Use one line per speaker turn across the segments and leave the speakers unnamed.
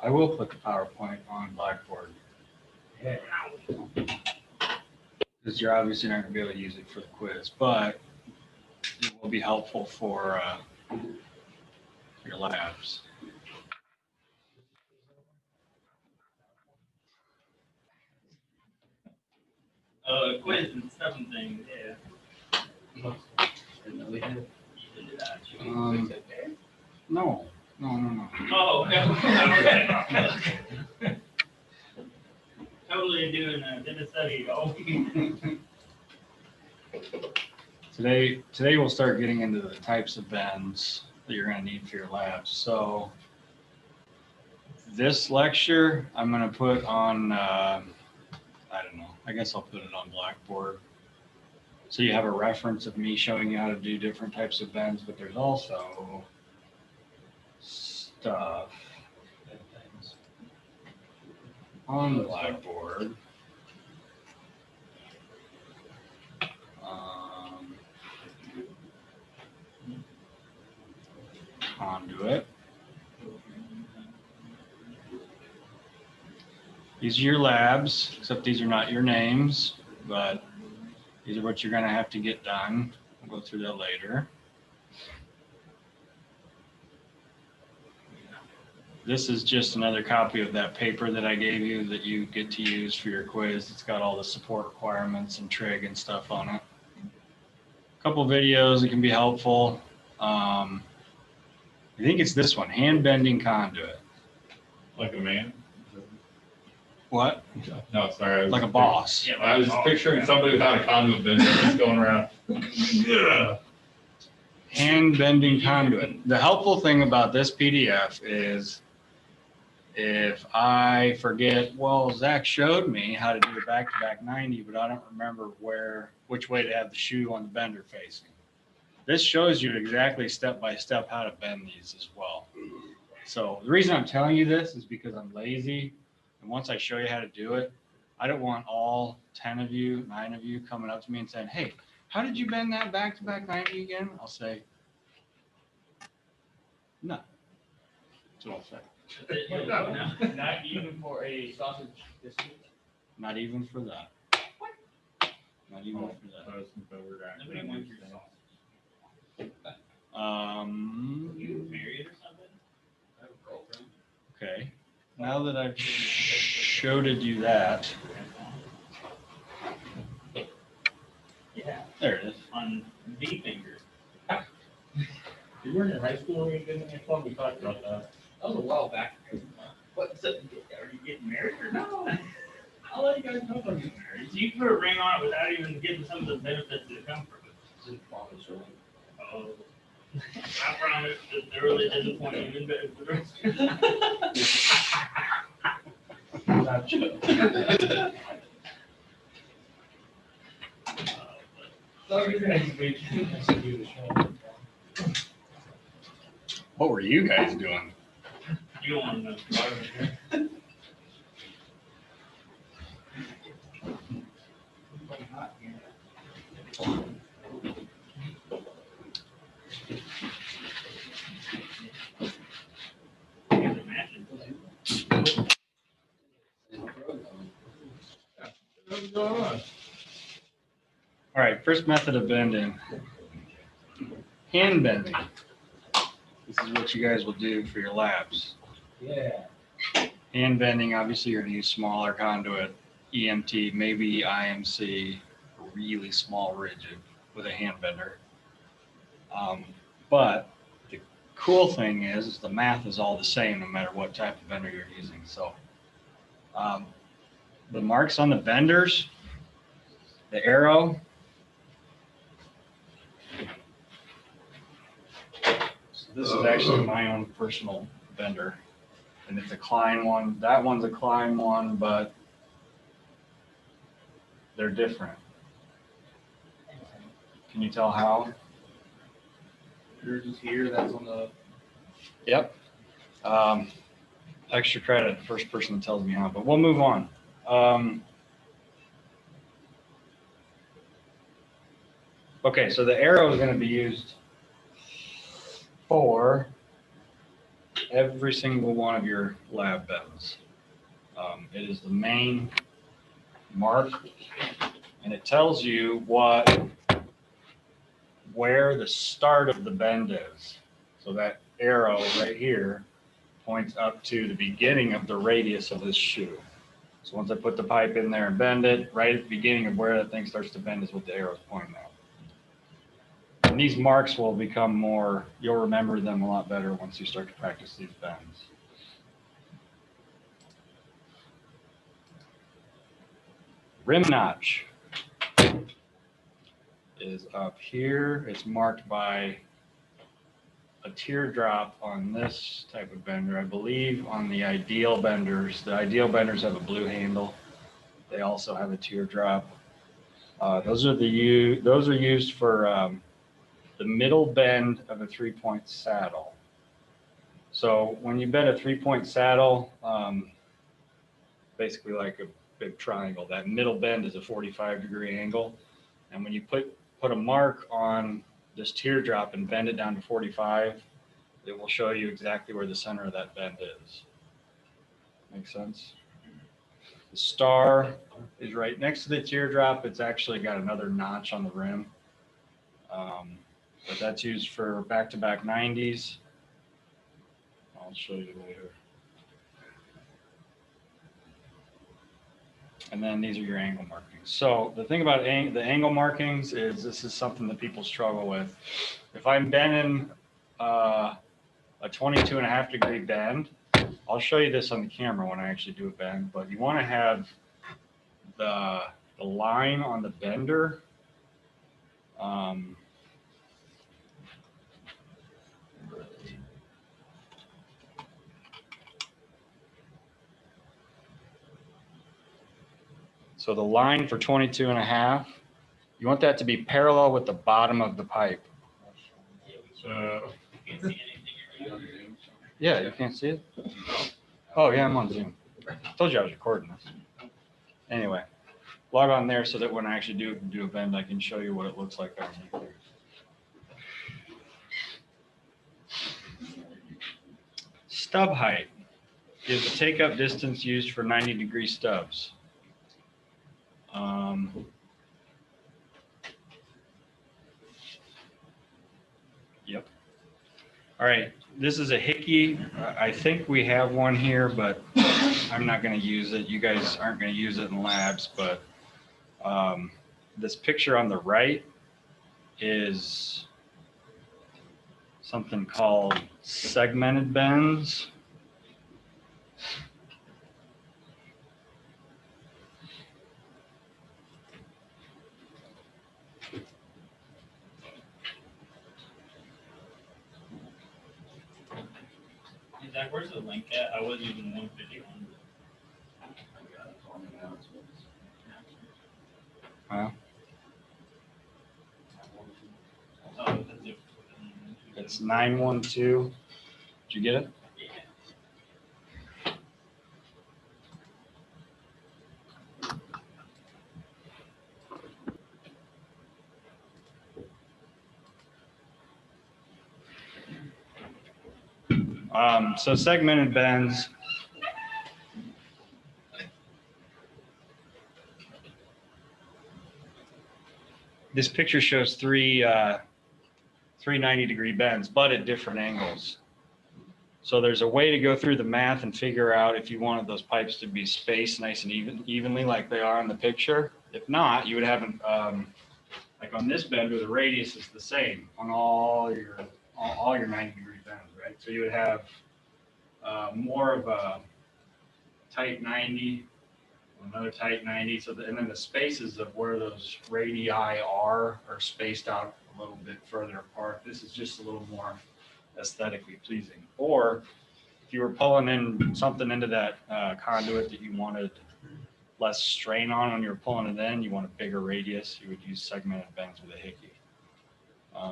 I will put the PowerPoint on Blackboard.
Yeah.
Because you're obviously not going to be able to use it for the quiz, but it will be helpful for your labs.
Quiz and stuff and things, yeah.
No.
Oh, okay. Totally doing a study. Oh.
Today we'll start getting into the types of bends that you're going to need for your labs. So this lecture I'm going to put on, I don't know, I guess I'll put it on Blackboard. So you have a reference of me showing you how to do different types of bends, but there's also stuff on Blackboard. Conduit. These are your labs, except these are not your names, but these are what you're going to have to get done. We'll go through that later. This is just another copy of that paper that I gave you that you get to use for your quiz. It's got all the support requirements and trig and stuff on it. A couple videos that can be helpful. I think it's this one, hand bending conduit.
Like a man?
What?
No, sorry.
Like a boss.
Yeah,
I was just picturing somebody without a conduit bender just going around.
Hand bending conduit. The helpful thing about this PDF is if I forget, well, Zach showed me how to do the back-to-back 90, but I don't remember which way to have the shoe on the bender facing. This shows you exactly step-by-step how to bend these as well. So the reason I'm telling you this is because I'm lazy. And once I show you how to do it, I don't want all 10 of you, 9 of you coming up to me and saying, hey, how did you bend that back-to-back 90 again? I'll say, no. That's what I'll say.
Not even for a sausage biscuit.
Not even for that. Not even for that.
Nobody wants your sauce. You married or something?
I have a girlfriend.
Okay. Now that I've showed you that,
Yeah,
there it is.
on V finger.
You weren't in high school when you did that fun. We talked about that. That was a while back.
What's it? Are you getting married or no? I'll let you guys know if I'm getting married. So you can put a ring on it without even getting some of the benefits that come from it.
Didn't promise her.
Oh. I promise that they really disappoint you in bed for the rest of
What were you guys doing?
You don't want to know.
What's going on?
All right, first method of bending. Hand bending. This is what you guys will do for your labs.
Yeah.
Hand bending, obviously you're going to use smaller conduit, EMT, maybe IMC, really small rigid with a hand bender. But the cool thing is the math is all the same no matter what type of bender you're using. So the marks on the benders, the arrow, so this is actually my own personal bender. And it's a Klein one. That one's a Klein one, but they're different. Can you tell how?
Yours is here, that's on the.
Yep. Extra credit, the first person that tells me how, but we'll move on. Okay, so the arrow is going to be used for every single one of your lab bends. It is the main mark, and it tells you where the start of the bend is. So that arrow right here points up to the beginning of the radius of this shoe. So once I put the pipe in there and bend it, right at the beginning of where that thing starts to bend is what the arrow is pointing at. And these marks will become more, you'll remember them a lot better once you start to practice these bends. Rim notch is up here. It's marked by a teardrop on this type of bender. I believe on the ideal benders, the ideal benders have a blue handle. They also have a teardrop. Those are used for the middle bend of a 3-point saddle. So when you bend a 3-point saddle, basically like a big triangle, that middle bend is a 45-degree angle. And when you put a mark on this teardrop and bend it down to 45, it will show you exactly where the center of that bend is. Make sense? The star is right next to the teardrop. It's actually got another notch on the rim. But that's used for back-to-back 90s. I'll show you later. And then these are your angle markings. So the thing about the angle markings is this is something that people struggle with. If I'm bending a 22.5-degree bend, I'll show you this on the camera when I actually do a bend, but you want to have the line on the bender so the line for 22.5, you want that to be parallel with the bottom of the pipe.
Can't see anything.
Yeah, you can't see it? Oh, yeah, I'm on Zoom. Told you I was recording this. Anyway, log on there so that when I actually do a bend, I can show you what it looks like underneath there. Stub height is the take-up distance used for 90-degree stubs. Yep. All right, this is a Hickey. I think we have one here, but I'm not going to use it. You guys aren't going to use it in labs, but this picture on the right is something called segmented bends.
Zach, where's the link at? I was using 151.
Huh?
Oh, that's it.
It's 912. Did you get it? So segmented bends. This picture shows three 90-degree bends, but at different angles. So there's a way to go through the math and figure out if you wanted those pipes to be spaced nice and evenly like they are in the picture. If not, you would have like on this bender, the radius is the same on all your 90-degree bends, right? So you would have more of a tight 90, another tight 90. So and then the spaces of where those radii are spaced out a little bit further apart. This is just a little more aesthetically pleasing. Or if you were pulling in something into that conduit that you wanted less strain on when you were pulling it in, you want a bigger radius, you would use segmented bends with a Hickey.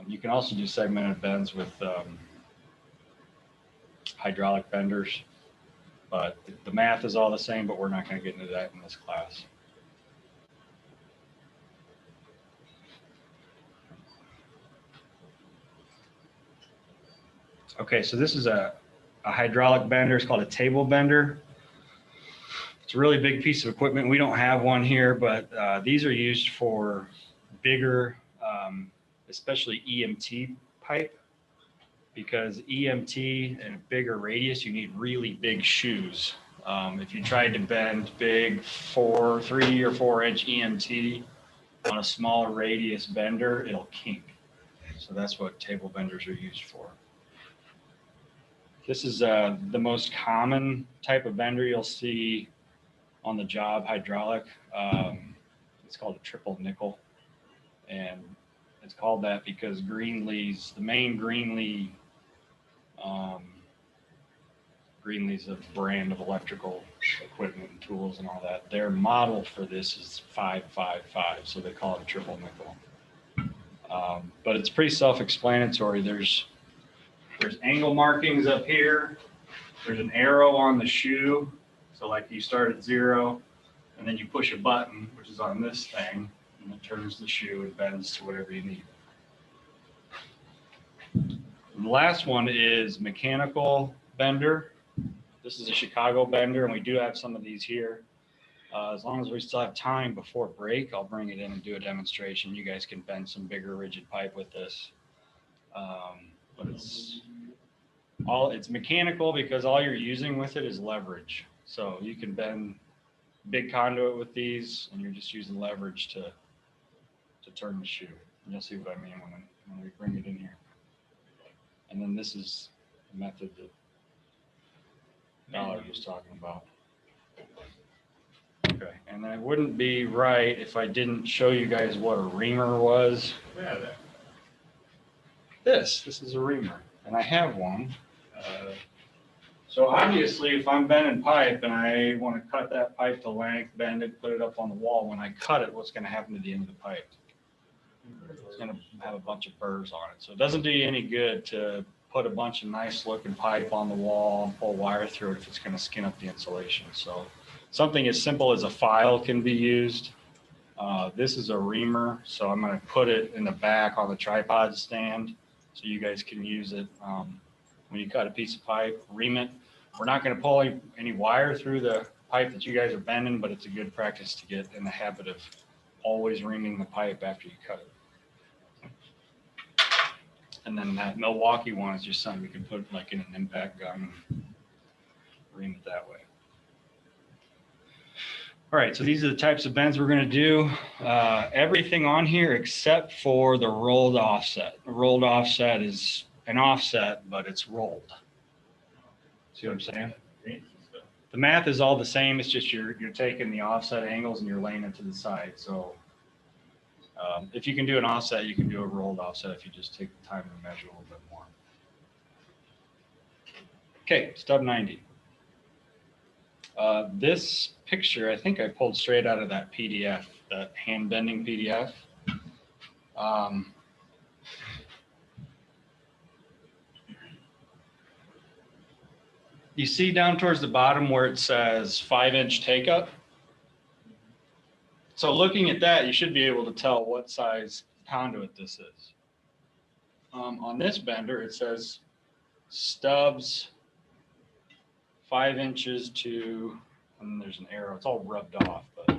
You can also do segmented bends with hydraulic benders, but the math is all the same, but we're not going to get into that in this class. Okay, so this is a a hydraulic bender. It's called a table bender. It's a really big piece of equipment. We don't have one here, but these are used for bigger, especially EMT pipe, because EMT and a bigger radius, you need really big shoes. If you tried to bend big 3 or 4 inch EMT on a smaller radius bender, it'll kink. So that's what table benders are used for. This is the most common type of bender you'll see on the job, hydraulic. It's called a triple nickel. And it's called that because Greenlee's, the main Greenlee, Greenlee's a brand of electrical equipment and tools and all that. Their model for this is 555, so they call it a triple nickel. But it's pretty self-explanatory. There's angle markings up here. There's an arrow on the shoe. So like you start at 0, and then you push a button, which is on this thing, and it turns the shoe and bends to whatever you need. And the last one is mechanical bender. This is a Chicago bender, and we do have some of these here. As long as we still have time before break, I'll bring it in and do a demonstration. You guys can bend some bigger rigid pipe with this. But it's mechanical because all you're using with it is leverage. So you can bend big conduit with these, and you're just using leverage to turn the shoe. And you'll see what I mean when we bring it in here. And then this is the method that Dollar was talking about. Okay, and then it wouldn't be right if I didn't show you guys what a reamer was.
Yeah,
This is a reamer, and I have one. So obviously, if I'm bending pipe and I want to cut that pipe to length, bend it, put it up on the wall, when I cut it, what's going to happen to the end of the pipe? It's going to have a bunch of burrs on it. So it doesn't do you any good to put a bunch of nice looking pipe on the wall and pull wire through it if it's going to skin up the insulation. So something as simple as a file can be used. This is a reamer, so I'm going to put it in the back on the tripod stand so you guys can use it. When you cut a piece of pipe, ream it. We're not going to pull any wire through the pipe that you guys are bending, but it's a good practice to get in the habit of always reaming the pipe after you cut it. And then that Milwaukee one is just something we can put like in an impact gun and ream it that way. All right, so these are the types of bends we're going to do. Everything on here except for the rolled offset. The rolled offset is an offset, but it's rolled. See what I'm saying? The math is all the same. It's just you're taking the offset angles and you're laying it to the side. So if you can do an offset, you can do a rolled offset if you just take the time to measure a little bit more. Okay, stub 90. This picture, I think I pulled straight out of that PDF, that hand bending PDF. You see down towards the bottom where it says 5-inch take up. So looking at that, you should be able to tell what size conduit this is. On this bender, it says stubs 5 inches to, and there's an arrow, it's all rubbed off, but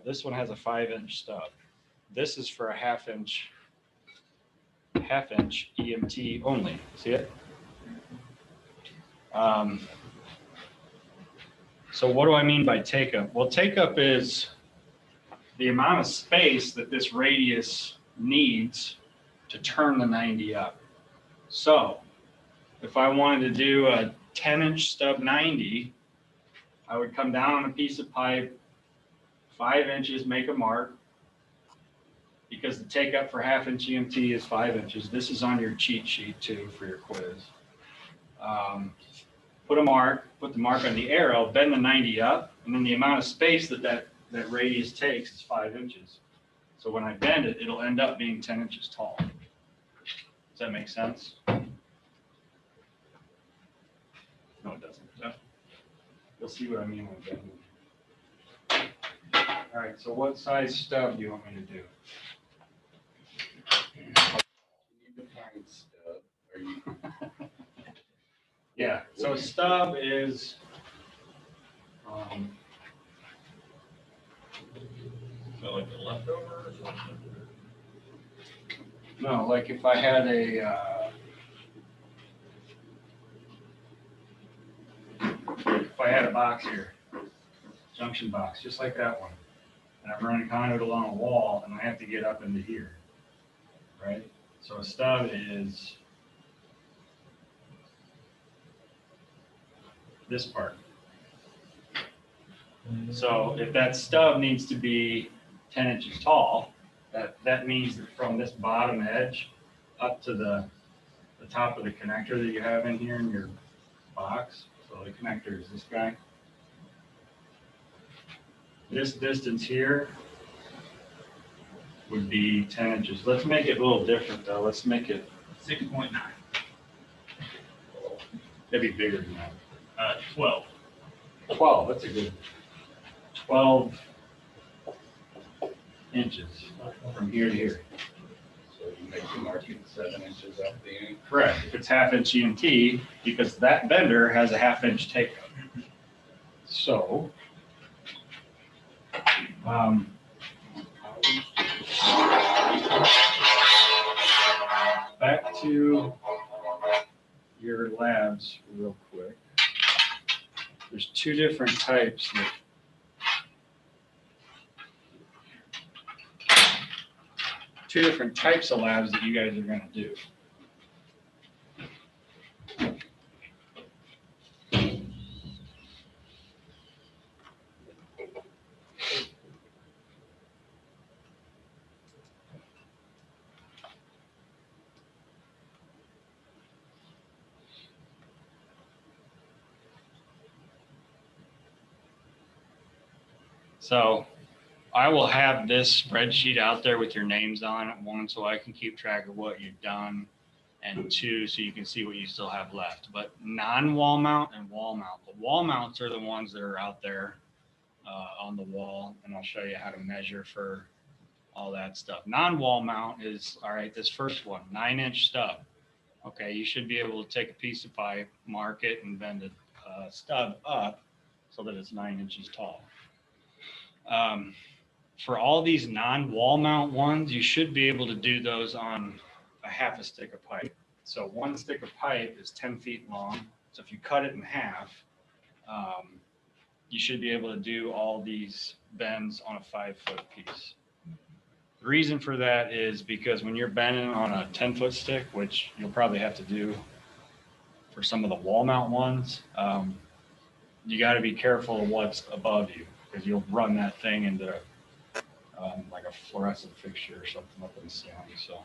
this one has a 5-inch stub. This is for a half inch EMT only. See it? So what do I mean by take up? Well, take up is the amount of space that this radius needs to turn the 90 up. So if I wanted to do a 10-inch stub 90, I would come down on a piece of pipe, 5 inches, make a mark, because the take up for half-inch EMT is 5 inches. This is on your cheat sheet too for your quiz. Put the mark on the arrow, bend the 90 up, and then the amount of space that radius takes is 5 inches. So when I bend it, it'll end up being 10 inches tall. Does that make sense? No, it doesn't. No. You'll see what I mean when bending. All right, so what size stub do you want me to do? Yeah, Yeah, so stub is,
So like the leftover or something?
no, like if I had a box here, junction box, just like that one, and I'm running conduit along a wall, and I have to get up into here, right? So a stub is this part. So if that stub needs to be 10 inches tall, that means that from this bottom edge up to the top of the connector that you have in here in your box, so the connector is this guy. This distance here would be 10 inches. Let's make it a little different though. Let's make it,
6.9,
it'd be bigger than that.
12.
12, that's a good 12 inches from here to here.
So you make the marking 7 inches up the end.
Correct. If it's half-inch EMT, because that bender has a half-inch take up. So, back to your labs real quick. There's two different types of labs that you guys are going to do. So I will have this spreadsheet out there with your names on it, one, so I can keep track of what you've done, and two, so you can see what you still have left. But non-wall mount and wall mount. The wall mounts are the ones that are out there on the wall, and I'll show you how to measure for all that stuff. Non-wall mount is, all right, this first one, 9-inch stub. Okay, you should be able to take a piece of pipe, mark it, and bend the stub up so that it's 9 inches tall. For all these non-wall mount ones, you should be able to do those on a half a stick of pipe. So one stick of pipe is 10 feet long. So if you cut it in half, you should be able to do all these bends on a 5-foot piece. The reason for that is because when you're bending on a 10-foot stick, which you'll probably have to do for some of the wall mount ones, you got to be careful of what's above you, because you'll run that thing into like a fluorescent fixture or something up in the ceiling. So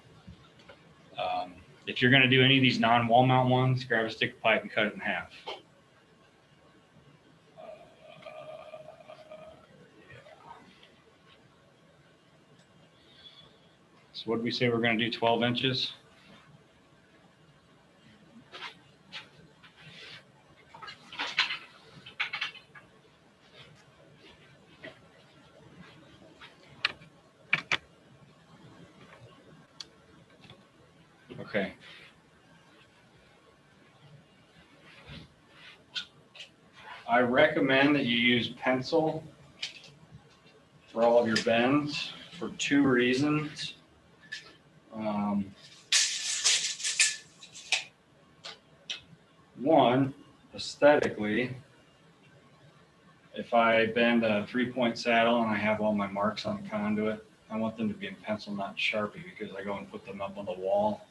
if you're going to do any of these non-wall mount ones, grab a stick of pipe and cut it in half. So what did we say we're going to do, 12 inches? Okay. I recommend that you use pencil for all of your bends for two reasons. One, aesthetically, if I bend a 3-point saddle and I have all my marks on the conduit, I want them to be in pencil, not Sharpie, because I go and put them up on the wall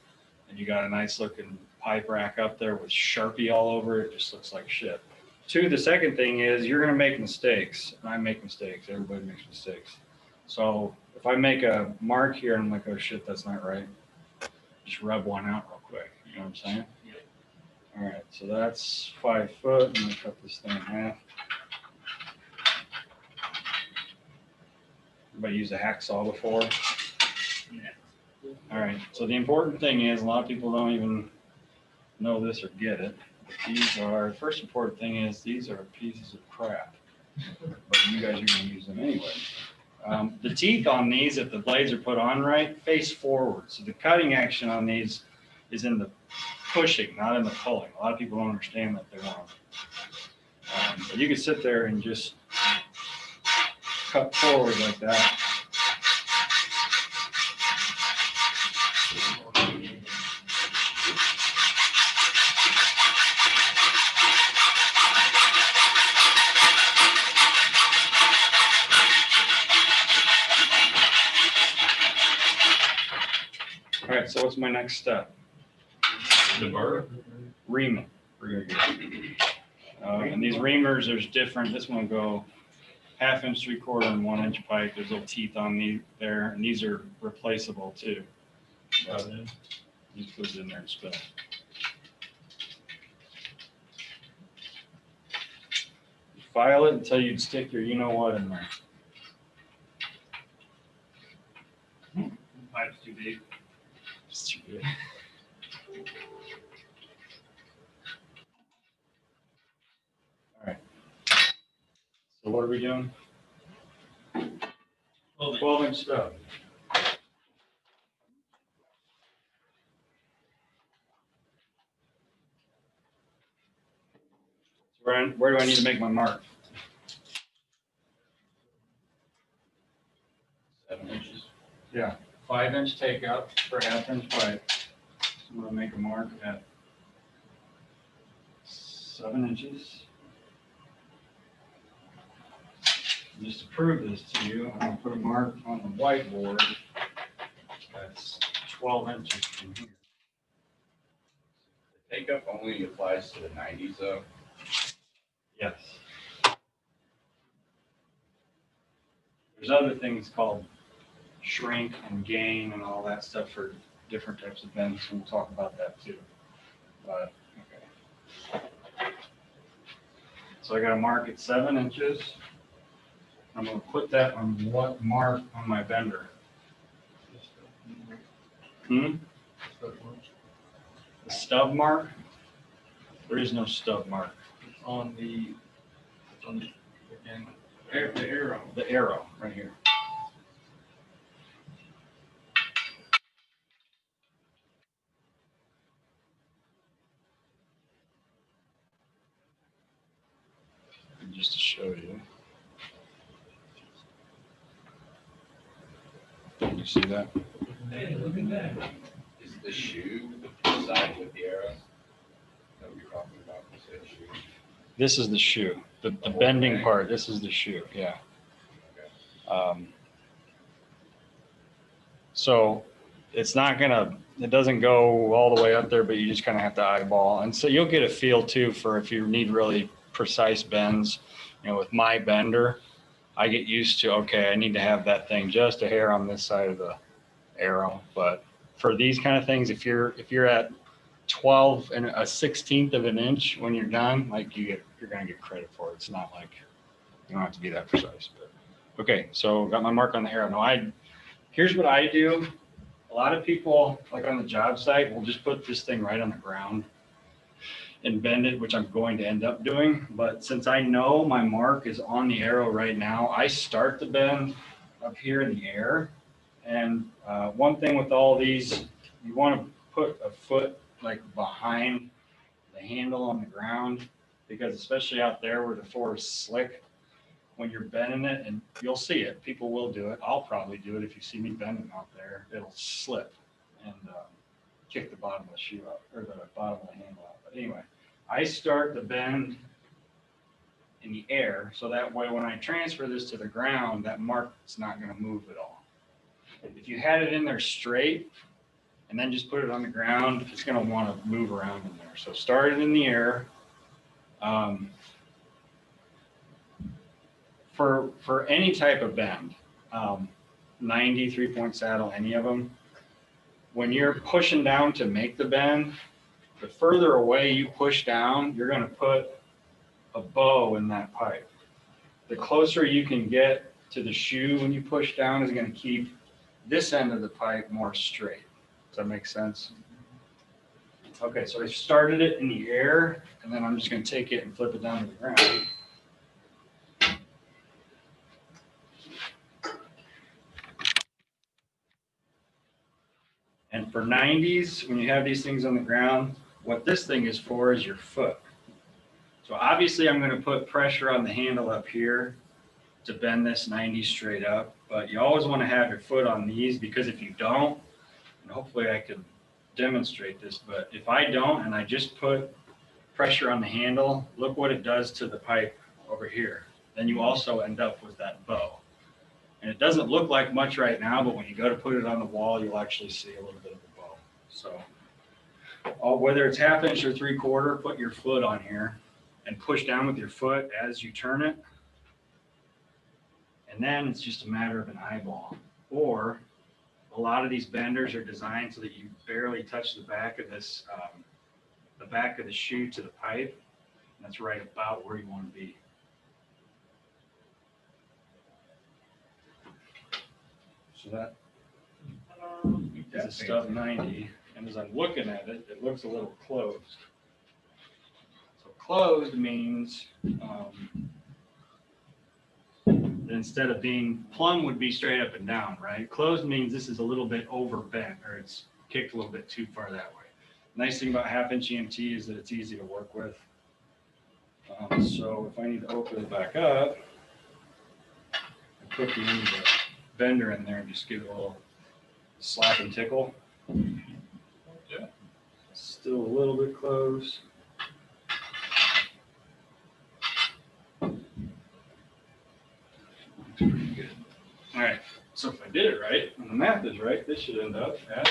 and you got a nice looking pipe rack up there with Sharpie all over it. It just looks like shit. Two, the second thing is you're going to make mistakes. And I make mistakes. Everybody makes mistakes. So if I make a mark here and I'm like, oh shit, that's not right, just rub one out real quick. You know what I'm saying?
Yeah.
All right, so that's 5 foot. I'm going to cut this thing in half. Everybody used a hacksaw before?
Yeah.
All right, so the important thing is, a lot of people don't even know this or get it. But these are, the first important thing is these are pieces of crap, but you guys are going to use them anyway. The teeth on these, if the blades are put on right, face forward. So the cutting action on these is in the pushing, not in the pulling. A lot of people don't understand that they want. But you can sit there and just cut forward like that. All right, so what's my next step?
The burr?
Reaming. We're gonna get. And these reamers, there's different. This one will go 1/2 inch, 3/4, and 1 inch pipe. There's little teeth on these there, and these are replaceable too. But you just put it in there and spin. You file it until you stick your you know what in there.
Pipe's too big.
It's too big. All right. So what are we doing? 12-inch stub. Where do I need to make my mark?
7 inches.
Yeah, 5-inch takeout for 1/2 inch pipe. So I'm gonna make a mark at 7 inches. And just to prove this to you, I'm gonna put a mark on the whiteboard that's 12 inches from here.
The take-up only applies to the 90s though.
Yes. There's other things called shrink and gain and all that stuff for different types of bends, and we'll talk about that too. But, okay. So I got a mark at 7 inches. I'm gonna put that on what mark on my bender? The stub mark? There is no stub mark.
It's on the, again,
The arrow. The arrow, right here. And just to show you. Can you see that?
Hey, look at that.
Is the shoe the side with the arrow? That we're talking about, you said shoe.
This is the shoe. The bending part, this is the shoe, yeah. So it's not gonna, it doesn't go all the way up there, but you just kind of have to eyeball. And so you'll get a feel too for if you need really precise bends. You know, with my bender, I get used to, okay, I need to have that thing just a hair on this side of the arrow. But for these kind of things, if you're at 12 and a 1/16 of an inch when you're done, like you're gonna get credit for it. It's not like you don't have to be that precise. But okay, so got my mark on the arrow. Now here's what I do. A lot of people, like on the job site, will just put this thing right on the ground and bend it, which I'm going to end up doing. But since I know my mark is on the arrow right now, I start the bend up here in the air. And one thing with all these, you want to put a foot like behind the handle on the ground, because especially out there where the floor is slick, when you're bending it, and you'll see it, people will do it. I'll probably do it if you see me bending out there. It'll slip and kick the bottom of the shoe out, or the bottom of the handle out. But anyway, I start the bend in the air, so that way when I transfer this to the ground, that mark's not going to move at all. If you had it in there straight and then just put it on the ground, it's going to want to move around in there. So start it in the air. For any type of bend, 90, 3-point saddle, any of them, when you're pushing down to make the bend, the further away you push down, you're going to put a bow in that pipe. The closer you can get to the shoe when you push down is going to keep this end of the pipe more straight. Does that make sense? Okay, so I started it in the air, and then I'm just going to take it and flip it down to the ground. And for 90s, when you have these things on the ground, what this thing is for is your foot. So obviously I'm gonna put pressure on the handle up here to bend this 90 straight up, but you always wanna have your foot on these, because if you don't, and hopefully I can demonstrate this, but if I don't and I just put pressure on the handle, look what it does to the pipe over here. Then you also end up with that bow. And it doesn't look like much right now, but when you go to put it on the wall, you'll actually see a little bit of a bow. So whether it's 1/2 inch or 3/4, put your foot on here and push down with your foot as you turn it. And then it's just a matter of an eyeball. Or a lot of these benders are designed so that you barely touch the back of this, the back of the shoe to the pipe. And that's right about where you want to be. So that is a stub 90. And as I'm looking at it, it looks a little closed. So closed means that instead of being plumb would be straight up and down, right? Closed means this is a little bit over bent, or it's kicked a little bit too far that way. Nice thing about 1/2 inch EMT is that it's easy to work with. So if I need to open it back up, I put the end of the bender in there and just give it a little slap and tickle.
Yeah.
Still a little bit close. Pretty good. All right, so if I did it right, and the math is right, this should end up at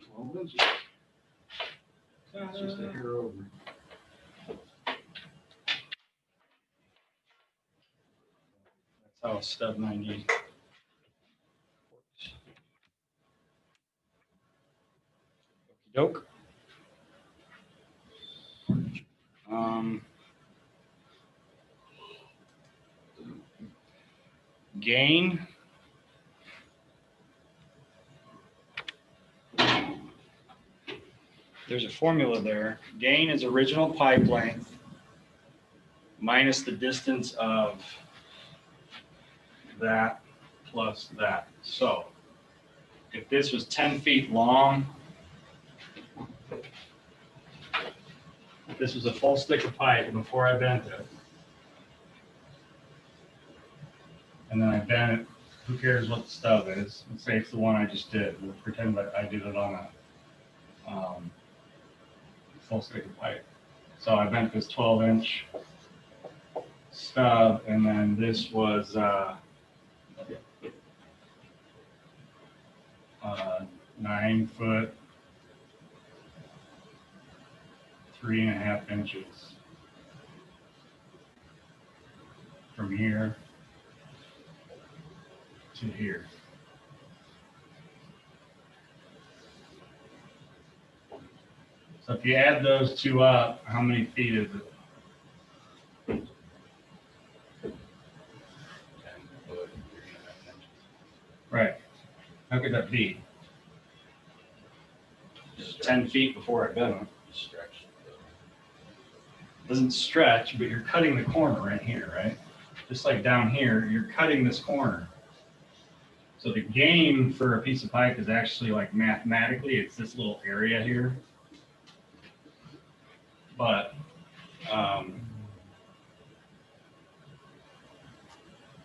12 inches. It's just a hair over. That's how a stub 90 works. Okey doke. Gain. There's a formula there. Gain is original pipe length minus the distance of that plus that. So if this was 10 feet long, if this was a full stick of pipe and before I bent it, and then I bent it, who cares what the stub is? Let's say it's the one I just did. We'll pretend that I did it on a full stick of pipe. So I bent this 12-inch stub, and then this was 9 foot, 3.5 inches from here to here. So if you add those two up, how many feet is it?
10 foot, 3.5 inches.
Right. How could that be? 10 feet before I bent it.
Stretch.
Doesn't stretch, but you're cutting the corner right here, right? Just like down here, you're cutting this corner. So the gain for a piece of pipe is actually, like, mathematically, it's this little area here. But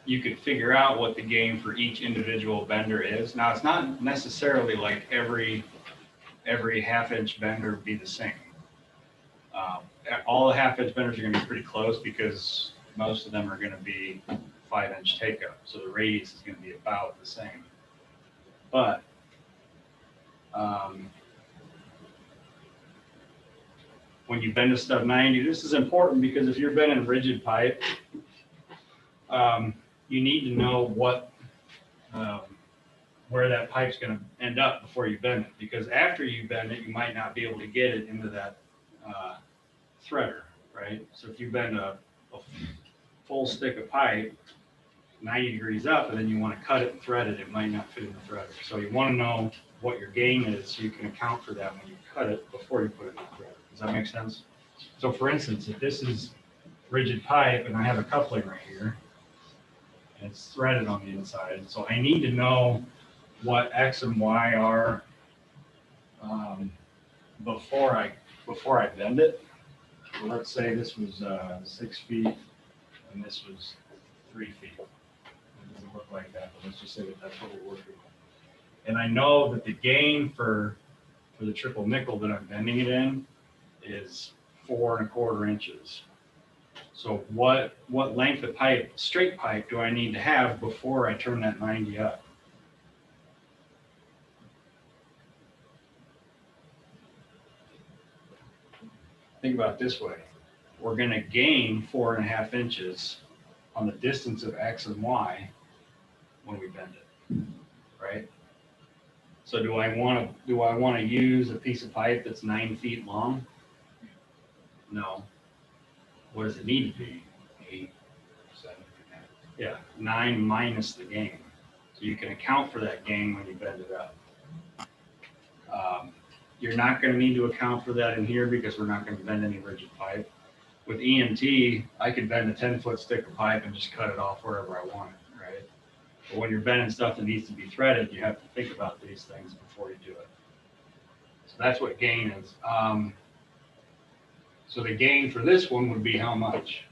you could figure out what the gain for each individual bender is. Now, it's not necessarily like every 1/2 inch bender would be the same. All the 1/2 inch benders are going to be pretty close because most of them are going to be 5-inch take up. So the radius is going to be about the same. But when you bend a stub 90, this is important because if you're bending rigid pipe, you need to know what where that pipe's going to end up before you bend it. Because after you bend it, you might not be able to get it into that threader, right? So if you bend a full stick of pipe 90 degrees up and then you want to cut it and thread it, it might not fit in the threader. So you want to know what your gain is so you can account for that when you cut it before you put it in the threader. Does that make sense? So for instance, if this is rigid pipe and I have a coupling right here, and it's threaded on the inside, so I need to know what X and Y are before I bend it. Well, let's say this was 6 feet and this was 3 feet. It doesn't look like that, but let's just say that that's what we're working with. And I know that the gain for the triple nickel that I'm bending it in is 4¼ inches. So what length of pipe, straight pipe, do I need to have before I turn that 90 up? Think about it this way. We're going to gain 4½ inches on the distance of X and Y when we bend it, right? So do I want to use a piece of pipe that's 9 feet long? No. What does it need to be?
8, 7,
Yeah, 9 minus the gain. So you can account for that gain when you bend it up. You're not going to need to account for that in here because we're not going to bend any rigid pipe. With EMT, I could bend a 10-foot stick of pipe and just cut it off wherever I want it, right? But when you're bending stuff that needs to be threaded, you have to think about these things before you do it. So that's what gain is. So the gain for this one would be how much?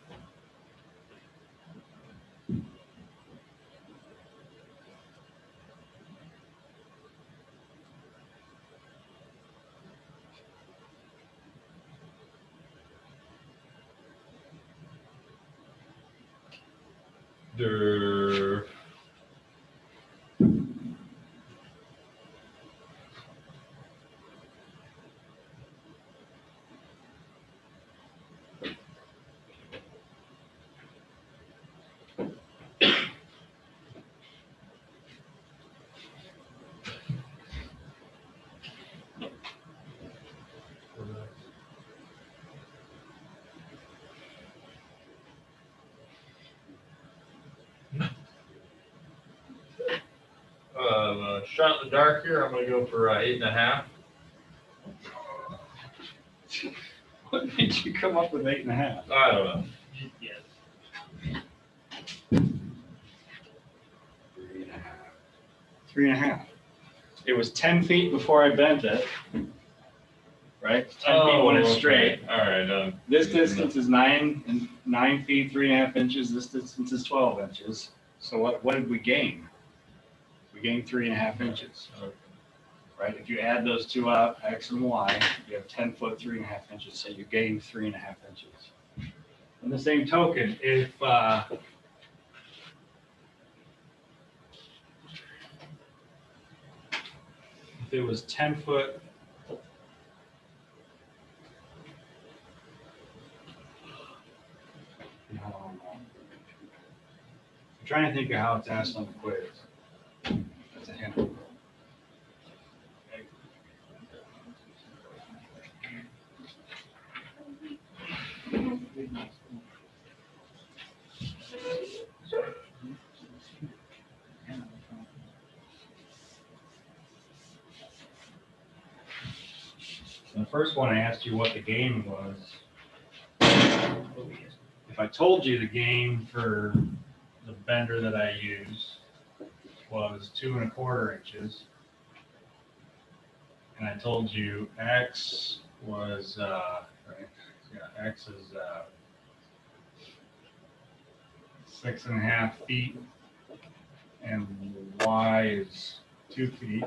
Der. Shot in the dark here. I'm gonna go for 8.5.
What made you come up with 8.5?
I don't know.
Yes.
3.5. It was 10 feet before I bent it, right? 10 feet when it's straight.
All right.
This distance is 9 feet, 3.5 inches. This distance is 12 inches. So what did we gain? We gained 3.5 inches, right? If you add those two up, X and Y, you have 10 foot, 3.5 inches. So you gained 3.5 inches. On the same token, if it was 10 foot, I'm trying to think of how it's asked on the quiz. That's a hint. The first one I asked you what the gain was. If I told you the gain for the bender that I used was 2¼ inches, and I told you X was, right, yeah, X is 6.5 feet, and Y is 2 feet.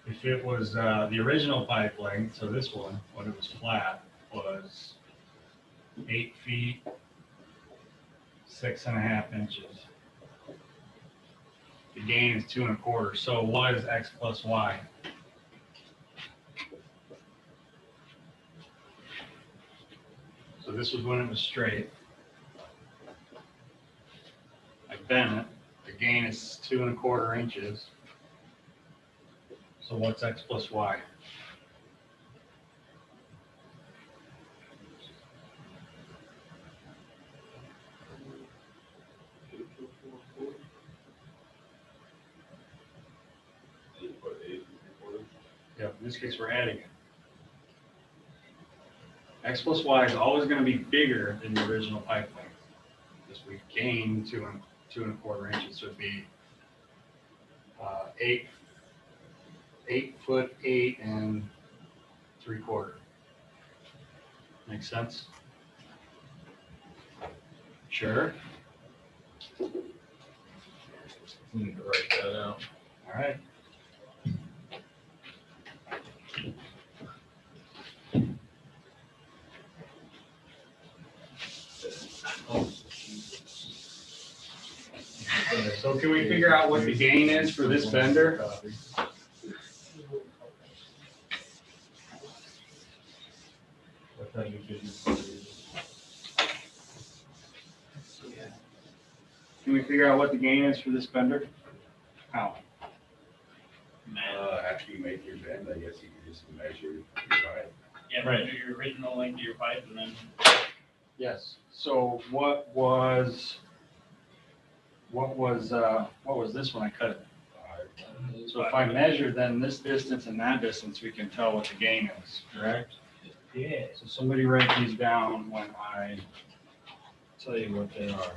If it was the original pipe length, so this one, when it was flat, was 8 feet, 6.5 inches. The gain is 2¼ So what is X plus Y? So this was when it was straight. I bent it. The gain is 2¼ inches. So what's X plus Y? Yeah, in this case, we're adding it. X plus Y is always gonna be bigger than the original pipe length. Because we gained 2¼ inches, so it'd be 8'8" 8¾ Make sense? Sure.
Need to write that out.
All right. So can we figure out what the gain is for this bender?
What time you should
Can we figure out what the gain is for this bender? How?
After you make your bend, I guess you can just measure your pipe.
Yeah,
Right.
do your original length of your pipe and then.
Yes. So what was this when I cut it? So if I measure then this distance and that distance, we can tell what the gain is, correct?
Yeah.
So somebody write these down when I tell you what they are.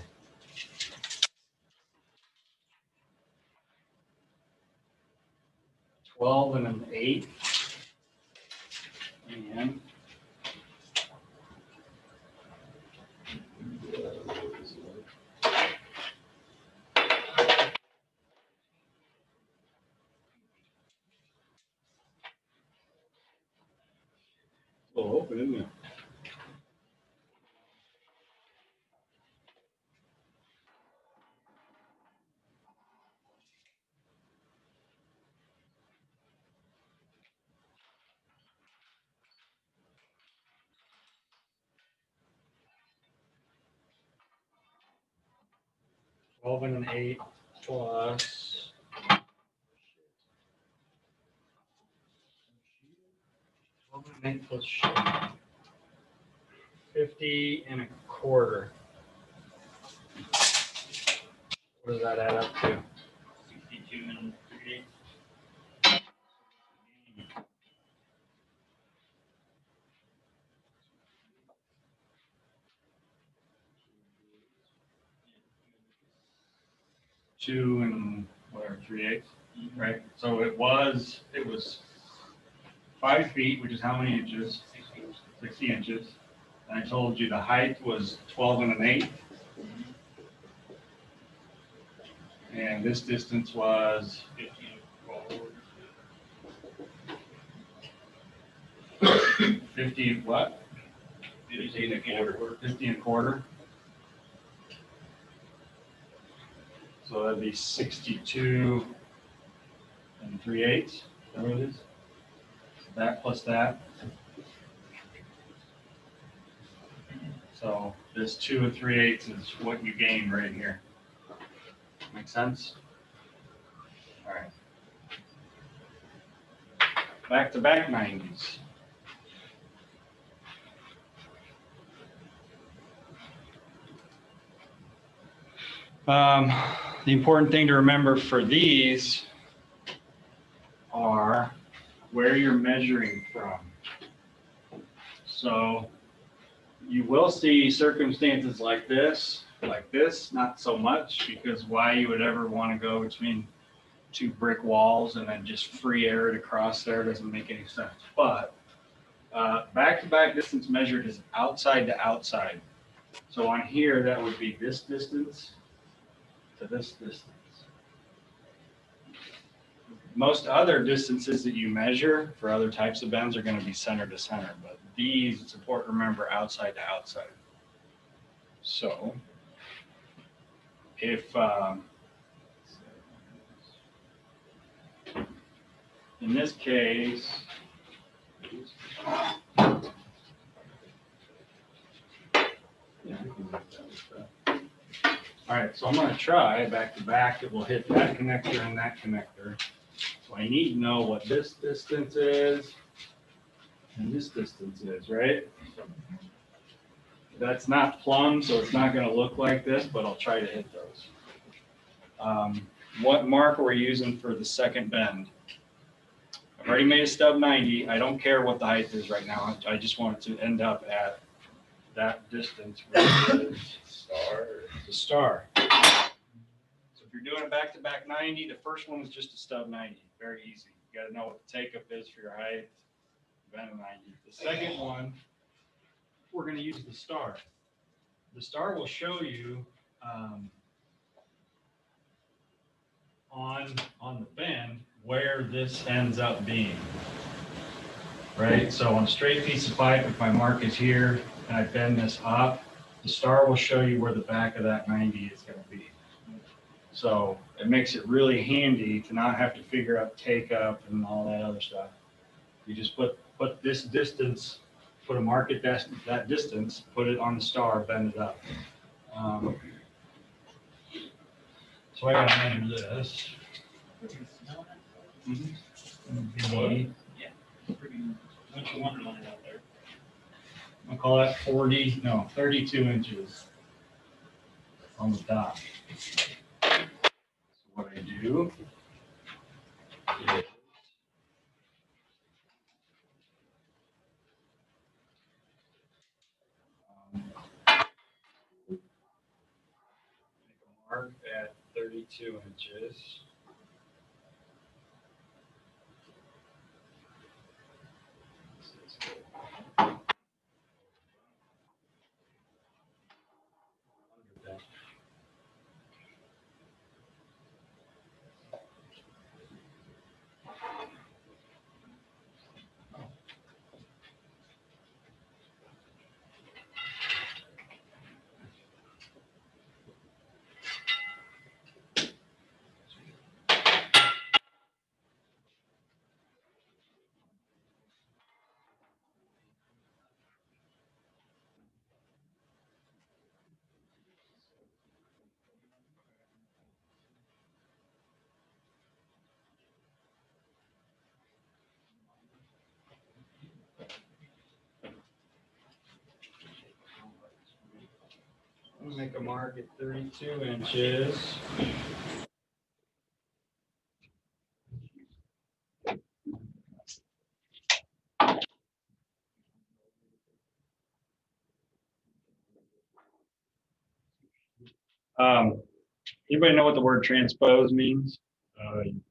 12 1/8. And oh, open, isn't it? Twelve and an 8 plus 12 and an 8 plus 50 1/4. What does that add up to?
62 and 3/8.
Two and whatever, 3/8, right? So it was 5 feet, which is how many inches? 60 inches. And I told you the height was 12 1/8. And this distance was 50 what?
15 1/4.
50 1/4. So that'd be 62 3/8. Is that what it is? That plus that. So this 2 3/8 is what you gain right here. Make sense? All right. Back to back 90s. The important thing to remember for these are where you're measuring from. So you will see circumstances like this, not so much, because why you would ever want to go between two brick walls and then just free air it across there doesn't make any sense. But back-to-back distance measured is outside to outside. So on here, that would be this distance to this distance. Most other distances that you measure for other types of bends are going to be center to center, but these, it's important to remember outside to outside. So if in this case, all right, so I'm going to try back to back. It will hit that connector and that connector. So I need to know what this distance is and this distance is, right? That's not plumb, so it's not going to look like this, but I'll try to hit those. What mark are we using for the second bend? I've already made a stub 90. I don't care what the height is right now. I just want it to end up at that distance where it is the star. So if you're doing a back-to-back 90, the first one is just a stub 90. Very easy. You got to know what the take-up is for your height. Bend a 90. The second one, we're going to use the star. The star will show you on the bend where this ends up being. Right? So on a straight piece of pipe, if my mark is here and I bend this up, the star will show you where the back of that 90 is going to be. So it makes it really handy to not have to figure out take up and all that other stuff. You just put this distance, put a mark at that distance, put it on the star, bend it up. So I gotta measure this.
Winter wonderland out there.
I'll call that 32 inches on the top. So what I do is make a mark at 32 inches. I'm gonna make a mark at 32 inches. Anybody know what the word transpose means?
You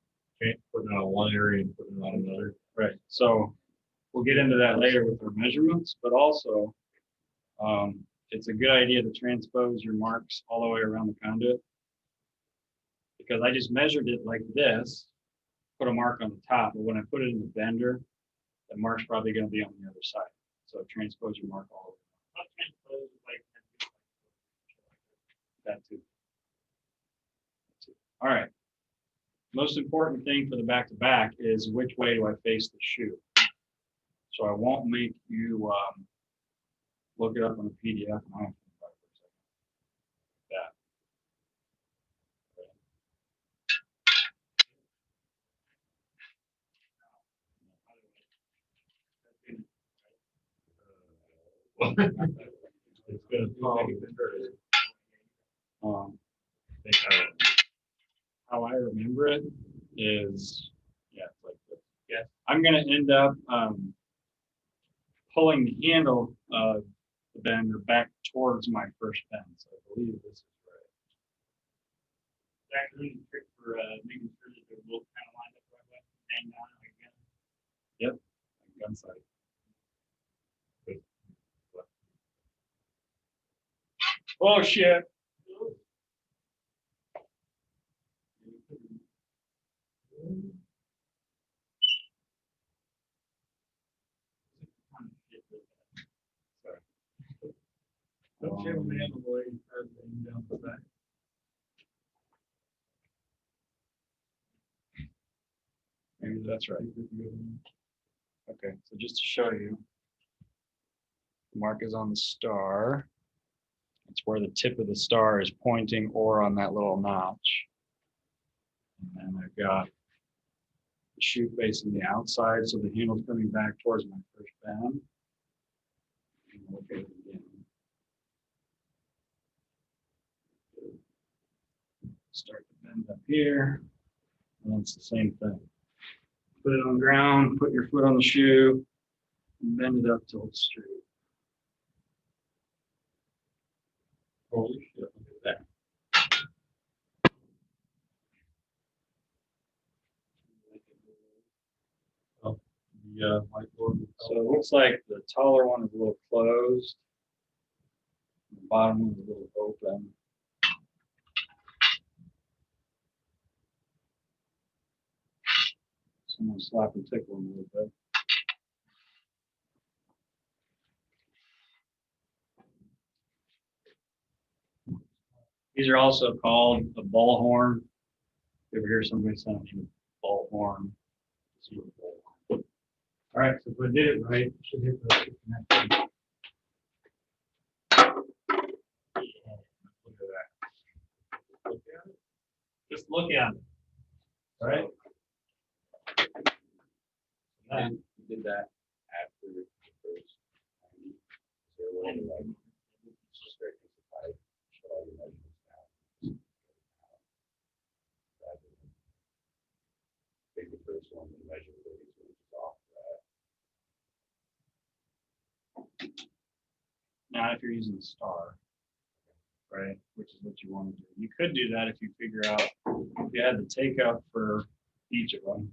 can't put it on one area and put it on another.
Right. So we'll get into that later with our measurements, but also it's a good idea to transpose your marks all the way around the conduit, because I just measured it like this, put a mark on the top, but when I put it in the bender, the mark's probably going to be on the other side. So transpose your mark all
Not transpose, like,
the way. That too. All right. Most important thing for the back-to-back is which way do I face the shoe? So I won't make you look it up on the PDF. And I'll think about it for a second. That.
It's gonna probably be better.
How I remember it is, yeah, it's like this. Yeah, I'm going to end up pulling the handle of the bender back towards my first bend. So I believe this is right.
that's really the trick for making sure that they're both kind of lined up right way. Hang down again.
Yep, gun sight. Oh shit. Sorry.
Don't you have a man the way down the back?
Maybe that's right. Okay, so just to show you, the mark is on the star. It's where the tip of the star is pointing or on that little notch. And then I've got the shoe facing the outside, so the handle's coming back towards my first bend. And look at it again. Start to bend up here, and it's the same thing. Put it on the ground, put your foot on the shoe, and bend it up till it's straight.
Holy shit, look at that. Oh, the whiteboard.
So it looks like the taller one is a little closed. The bottom one is a little open. So I'm gonna slap and tickle them a little bit. These are also called the ball horn. You ever hear somebody saying ball horn? All right, so if I did it right, it should hit the connection. Look at that. Look at it. Just look at it. All right.
And you did that after the first 90. So what do you like? Just straight to the pipe, show all your measurements now. Rather than take the first one and measure 30 inches off that.
Now, if you're using the star, right, which is what you want to do, you could do that if you figure out if you had the take up for each of them.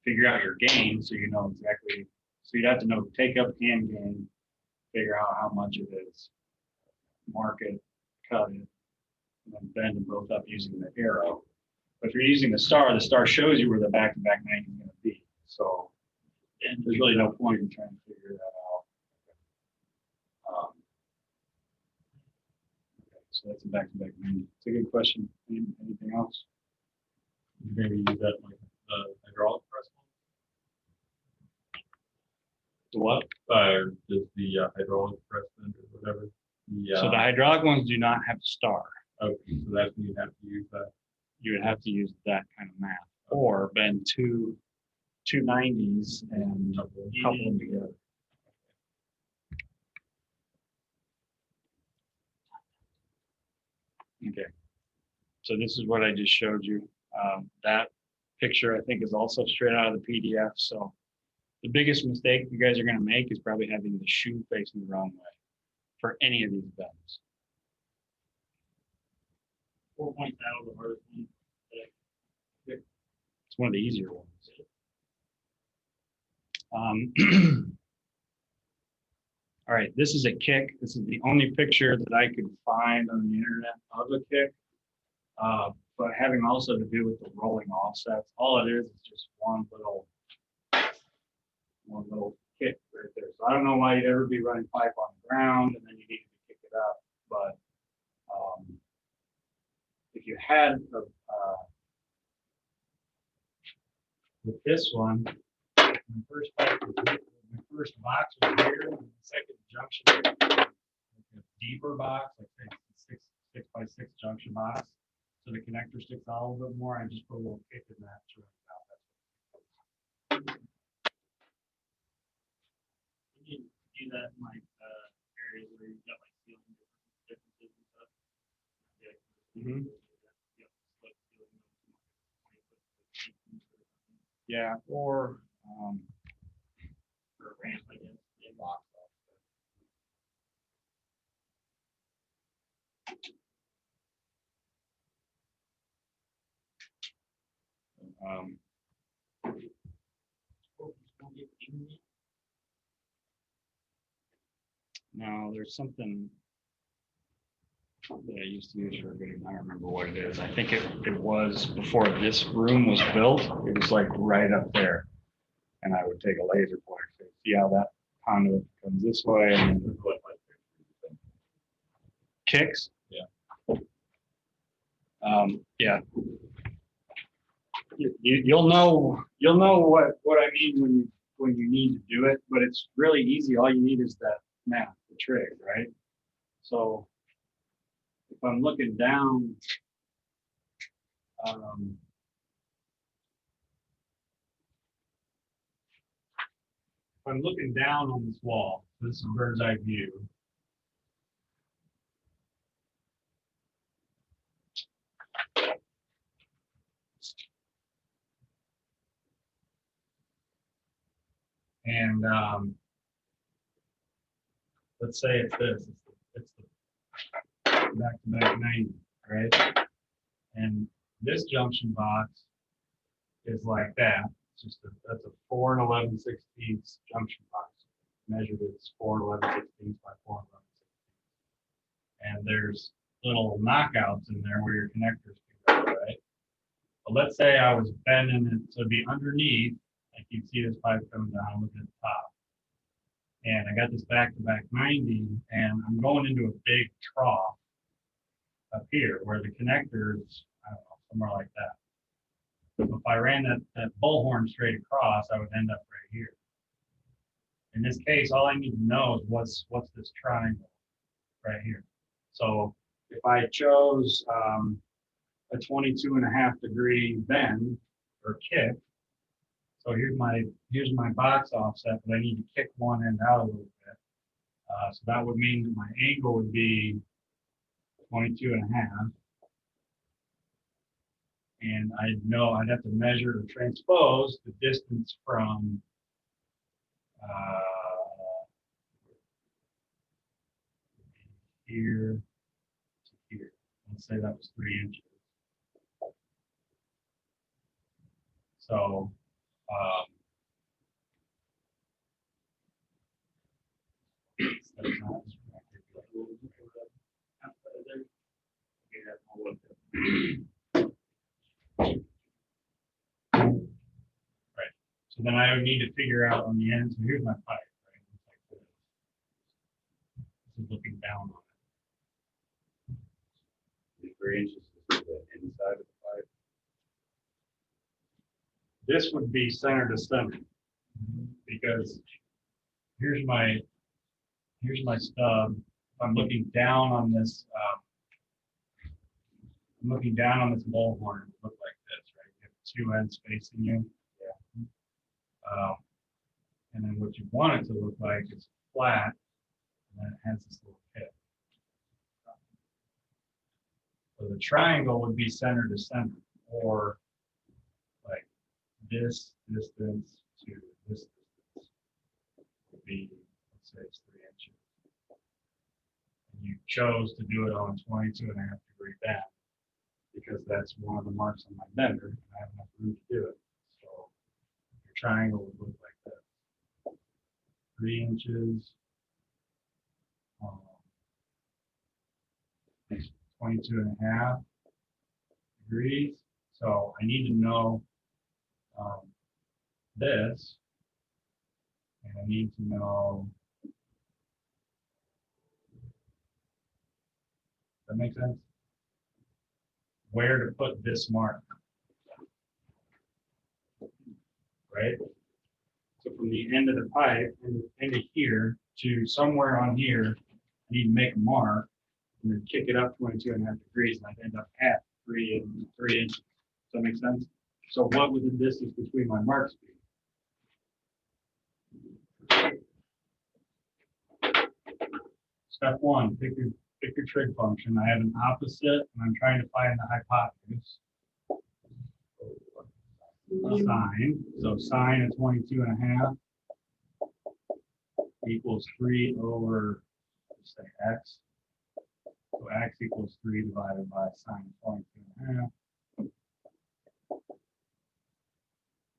Figure out your gain so you know exactly. So you'd have to know take up and gain, figure out how much it is, mark it, cut it, and then bend them both up using the arrow. But if you're using the star shows you where the back-to-back 90 is going to be. So and there's really no point in trying to figure that out. Okay, so that's a back-to-back 90. It's a good question. Anything else?
Maybe use that like hydraulic press one?
The what?
Just the hydraulic press bend or whatever.
So the hydraulic ones do not have a star.
Okay, so that's when you have to use that.
You would have to use that kind of math, or bend two 90s and couple them together. Okay. So this is what I just showed you. That picture I think is also straight out of the PDF. So the biggest mistake you guys are going to make is probably having the shoe facing the wrong way for any of these bends.
4 points out of the hardest one.
It's one of the easier ones. All right, this is a kick. This is the only picture that I could find on the internet of a kick. But having also to do with the rolling offsets, all it is just one little kick right there. So I don't know why you'd ever be running pipe on the ground and then you need to kick it up. But if you had with this one, my first pipe was here, my first box was here, and the second junction was like a deeper box, like say 6 by 6 junction box. So the connector sticks out a little bit more. I just put a little kick in that to run it out.
You need to do that in like areas where you've got like ceiling differences and stuff.
Mm-hmm. Yeah, or
For a ramp, I guess. Yeah.
Box
no, there's something that I used to use for a video. I don't remember what it is. I think it was before this room was built. It was like right up there. And I would take a laser pointer to see how that conduit comes this way and then kicks.
Yeah.
Yeah. You'll know what I mean when you need to do it, but it's really easy. All you need is that math, the trig, right? So if I'm looking down, if I'm looking down on this wall, this is bird's eye view.
And let's say it's this, it's the back-to-back 90, right? And this junction box is like that. It's just that's a 4 and 11/16 junction box. Measured as 4 and 11/16 by 4 and 11/16. And there's little knockouts in there where your connectors can go, right? But let's say I was bending it to be underneath, like you see this pipe coming down, look at the top. And I got this back-to-back 90, and I'm going into a big trough up here where the connectors, I don't know, somewhere like that. So if I ran that bullhorn straight across, I would end up right here. In this case, all I need to know is what's this triangle right here. So if I chose a 22.5-degree bend or kick, so here's my box offset, but I need to kick one end out a little bit. So that would mean that my angle would be 22.5. And I know I'd have to measure or transpose the distance from here to here. Let's say that was 3 inches. So that's not right. So then I would need to figure out on the end. So here's my pipe, right? It's like this. This is looking down on it.
The 3 inches is the inside of the pipe.
This would be center to center because here's my stub. I'm looking down on this. I'm looking down on this bullhorn. It look like this, right? You have 2 ends facing you. Yeah. And then what you want it to look like is flat, and then it has this little pit. So the triangle would be center to center, or like this distance to this distance would be, let's say it's 3 inches. And you chose to do it on a 22.5-degree bend because that's one of the marks on my bender, and I have enough room to do it. So your triangle would look like this. 3 inches. 22.5 degrees. So I need to know this, and I need to know, does that make sense? Where to put this mark, right? So from the end of the pipe, into here, to somewhere on here, I need to make a mark, and then kick it up 22.5 degrees, and I'd end up at 3 inches. Does that make sense? So what would the distance between my marks be? Step 1, pick your trig function. I have an opposite, and I'm trying to find the hypotenuse. Sine. So sine of 22.5 equals 3 over, let's say, x. So x equals 3 divided by sine of 22.5.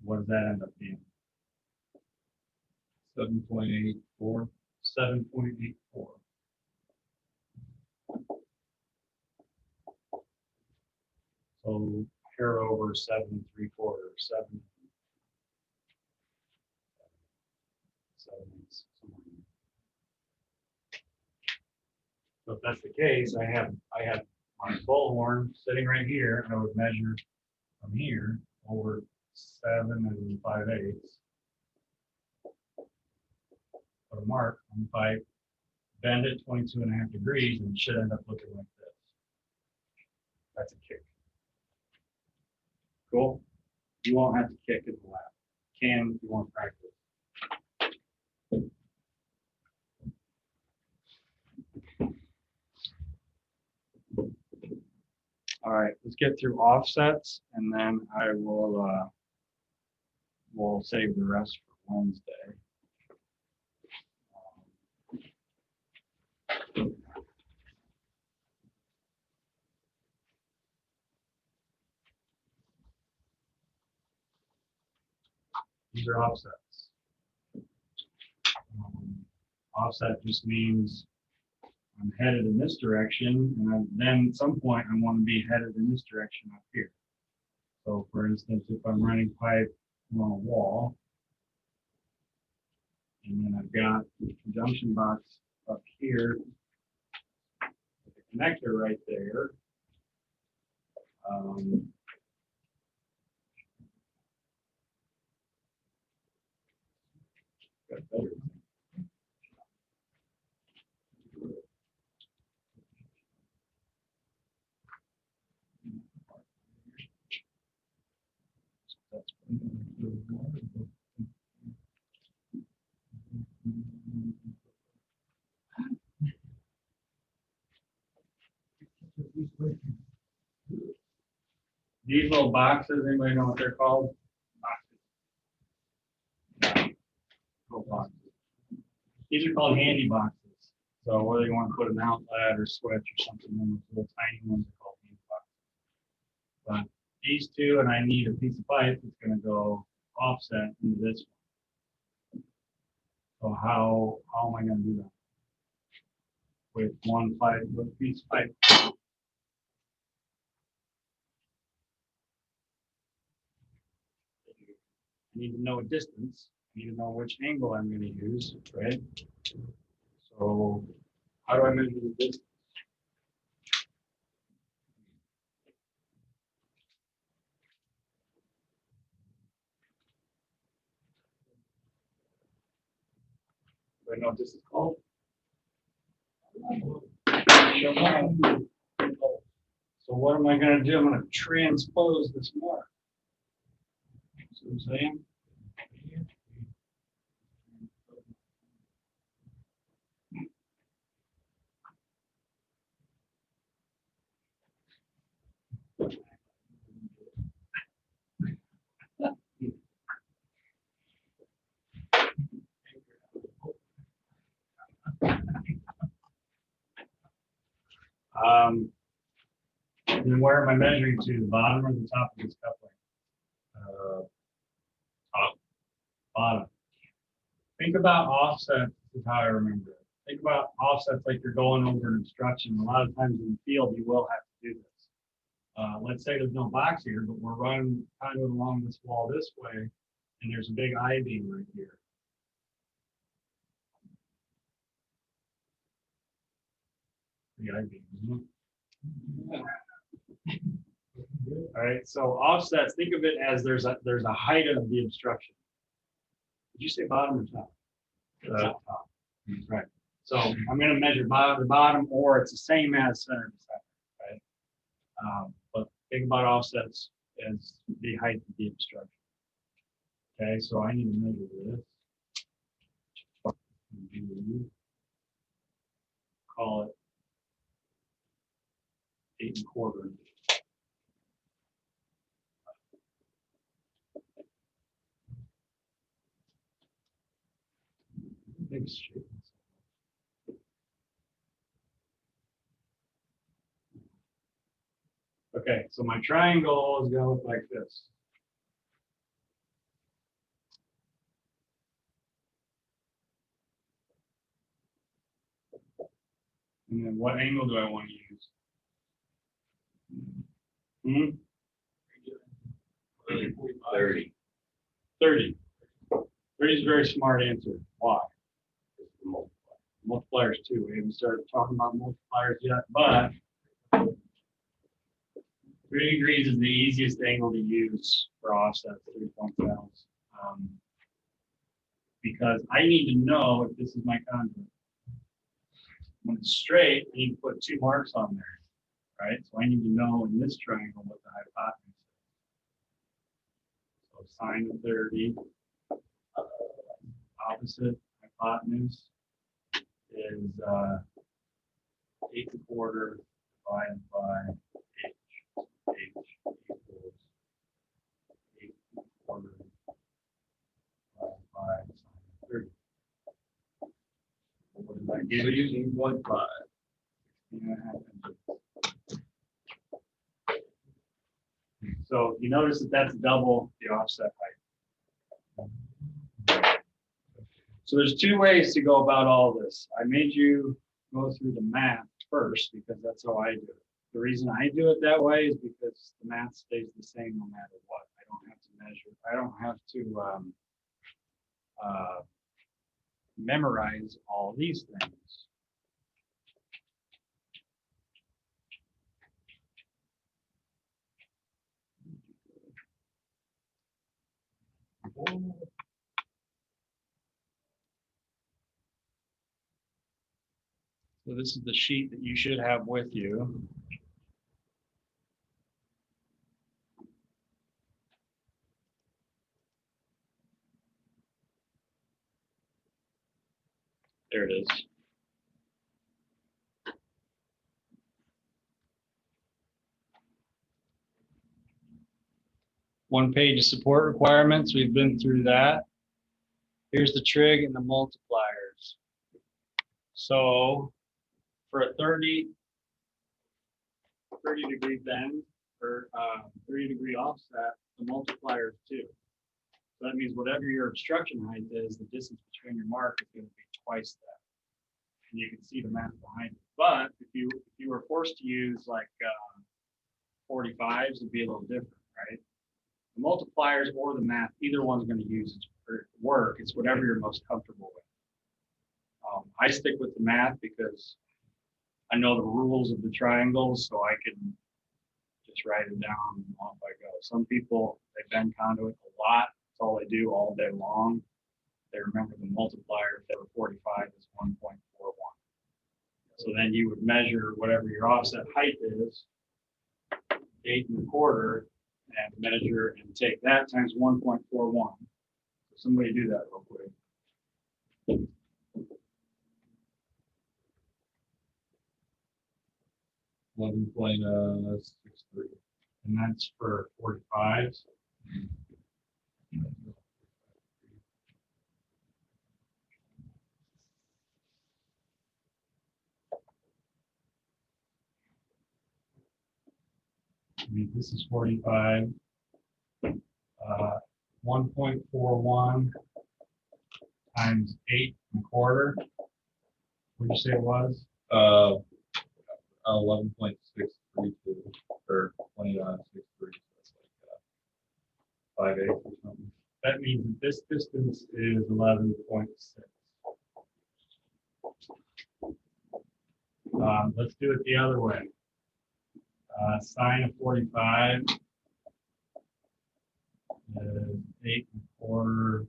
What does that end up being? 7.84. 7.84. So hair over 7 3/4, 7. 7. So if that's the case, I have my bullhorn sitting right here, and I would measure from here over 7 5/8. Put a mark on the pipe, bend it 22.5 degrees, and it should end up looking like this. That's a kick. Cool. You won't have to kick in the lab. Can if you want to practice. All right, let's get through offsets, and then I will we'll save the rest for Wednesday. These are offsets. Offset just means I'm headed in this direction, and then at some point I want to be headed in this direction up here. So for instance, if I'm running pipe along a wall, and then I've got the junction box up here, with the connector right there. Got better. These little boxes, anybody know what they're called? Boxes. Little boxes. These are called handy boxes. So whether you want to put an outlet or switch or something in those little tiny ones are called handy boxes. But these two, and I need a piece of pipe that's going to go offset into this one. So how am I going to do that? With one pipe, with a piece of pipe. I need to know a distance. I need to know which angle I'm going to use, right? So how do I measure the distance? Do I know what this is called? So what am I going to do? I'm going to transpose this mark. See what I'm saying? And where am I measuring to? The bottom or the top of this coupling? Top. Bottom. Think about offsets. This is how I remember it. Think about offsets like you're going over an instruction. A lot of times in the field, you will have to do this. Let's say there's no box here, but we're running kind of along this wall this way, and there's a big I-beam right here. The I-beam. All right, so offsets, think of it as there's a height of the obstruction. Did you say bottom or top? Top. Right. So I'm going to measure the bottom, or it's the same as center to center, right? But think about offsets as the height of the obstruction. Okay, so I need to measure this. Call it 8 1/4. Big shape. Okay, so my triangle is going to look like this. And then what angle do I want to use?
30.
30. 30 is a very smart answer. Why? Multipliers too. We haven't started talking about multipliers yet, but 3 degrees is the easiest angle to use for offset 3-point valves. Because I need to know if this is my conduit. When it's straight, I need to put 2 marks on there, right? So I need to know in this triangle what the hypotenuse is. So sine of 30, opposite hypotenuse is 8 1/4 divided by h. H equals 8 1/4 divided by sine of 30. What does that give you?
16.5.
So you notice that that's double the offset height. So there's two ways to go about all this. I made you go through the math first because that's how I do it. The reason I do it that way is because the math stays the same no matter what. I don't have to measure. I don't have to memorize all these things. So this is the sheet that you should have with you. There it is. One page of support requirements. We've been through that. Here's the trig and the multipliers. So for a 30 degree bend or 30-degree offset, the multiplier is 2. So that means whatever your obstruction height is, the distance between your mark is going to be twice that. And you can see the math behind it. But if you were forced to use like 45s, it'd be a little different, right? The multipliers or the math, either one's going to use it for work. It's whatever you're most comfortable with. I stick with the math because I know the rules of the triangles, so I can just write it down and off I go. Some people, they bend conduit a lot. That's all they do all day long. They remember the multiplier if they were 45 is 1.41. So then you would measure whatever your offset height is, 8 1/4, and measure and take that times 1.41. So somebody do that real quick.
11.63.
And that's for 45s. I mean, this is 45. 1.41 times 8 1/4. What did you say it was?
11.632 or 20.63. That's like 5/8 or something.
That means that this distance is 11.6. Let's do it the other way. Sine of 45 is 8 1/4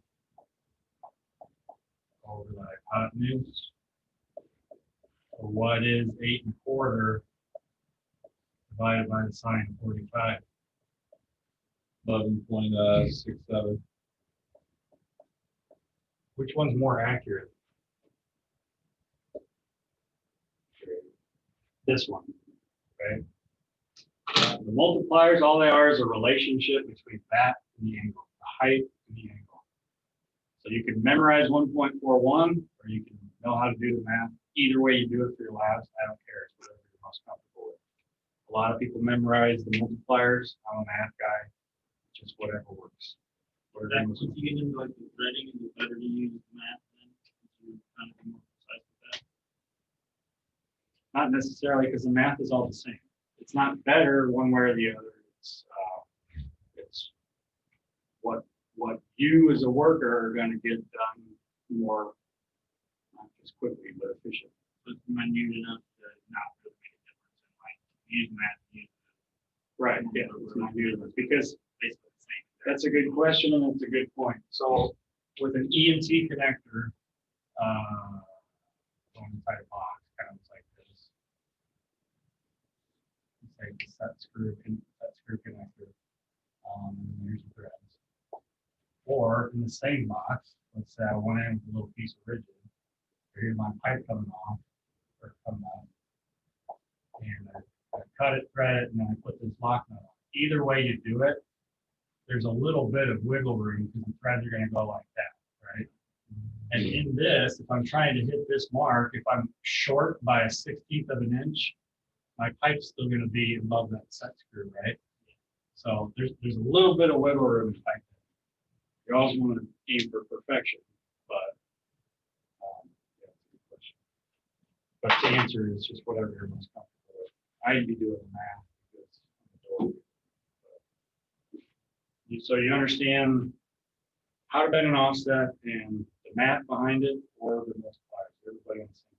over the hypotenuse. So what is 8 1/4 divided by the sine of 45?
11.67.
Which one's more accurate? This one, okay? The multipliers, all they are is a relationship between that and the angle, the height and the angle. So you can memorize 1.41, or you can know how to do the math. Either way you do it for your labs, I don't care. It's whatever you're most comfortable with. A lot of people memorize the multipliers. I'm a math guy. Just whatever works.
That, once you get into like the threading, is it better to use math then? You kind of be more precise with that.
Not necessarily, because the math is all the same. It's not better one way or the other. It's what you as a worker are going to get done more, not just quickly, but efficiently.
So it's minute enough to not really make a difference in like use math, use
Right, yeah, it's not useless, because basically the same. That's a good question, and it's a good point. So with an E and T connector, going inside a box, kind of like this. It's like the set screw connector. Here's the threads. Or in the same box, let's say I went in with a little piece of rigid. Here's my pipe coming off, or coming out. And I cut it, thread it, and then I put this lock nut on. Either way you do it, there's a little bit of wiggle room because the threads are going to go like that, right? And in this, if I'm trying to hit this mark, if I'm short by a 1/16 of an inch, my pipe's still gonna be above that set screw, right? So there's a little bit of wiggle room to pipe. You always want to aim for perfection, but yeah, it's a good question. But the answer is just whatever you're most comfortable with. I'd be doing the math because I'm a dork. So you understand how to bend an offset and the math behind it, or the multipliers. Everybody on the same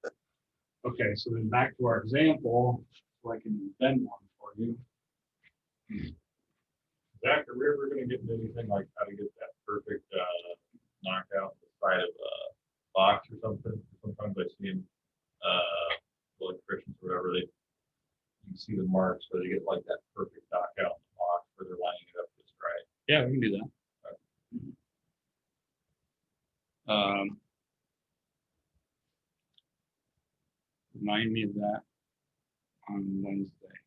page. Okay, so then back to our example, so I can bend one for you.
Zach, are we ever gonna get into anything like how to get that perfect, knockout the side of a box or something? Sometimes I see them, electricians, or whatever, you can see the marks where they get like that perfect knockout in the box where they're lining it up just right.
Yeah, we can do that. Remind me of that on Wednesday.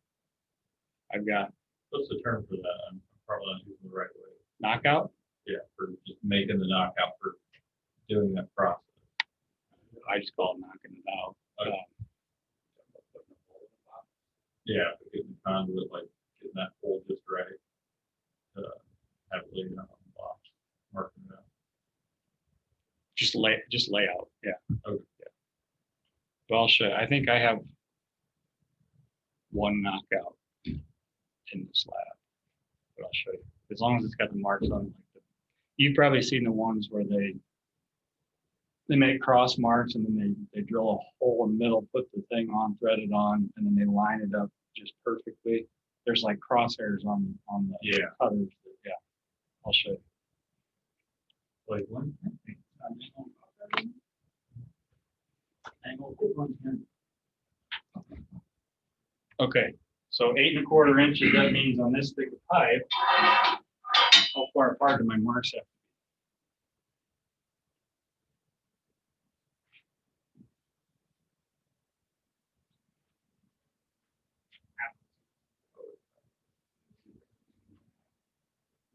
I've got
What's the term for that? I'm probably not using the right way.
knockout.
Yeah, for just making the knockout, for doing that process.
I just call it knocking it out.
Yeah, for getting the conduit, like getting that hole just right. Have it laid out on the box, marking it out.
Just layout. Yeah.
Okay.
Yeah. But I'll show you. I think I have one knockout in the slab, but I'll show you. As long as it's got the marks on it. You've probably seen the ones where they make cross marks and then they drill a hole in the middle, put the thing on, thread it on, and then they line it up just perfectly. There's like crosshairs on the cutters. Yeah, I'll show you.
Like one.
Okay, so 8 1/4 inches, that means on this thick of pipe, how far apart do my marks have to be?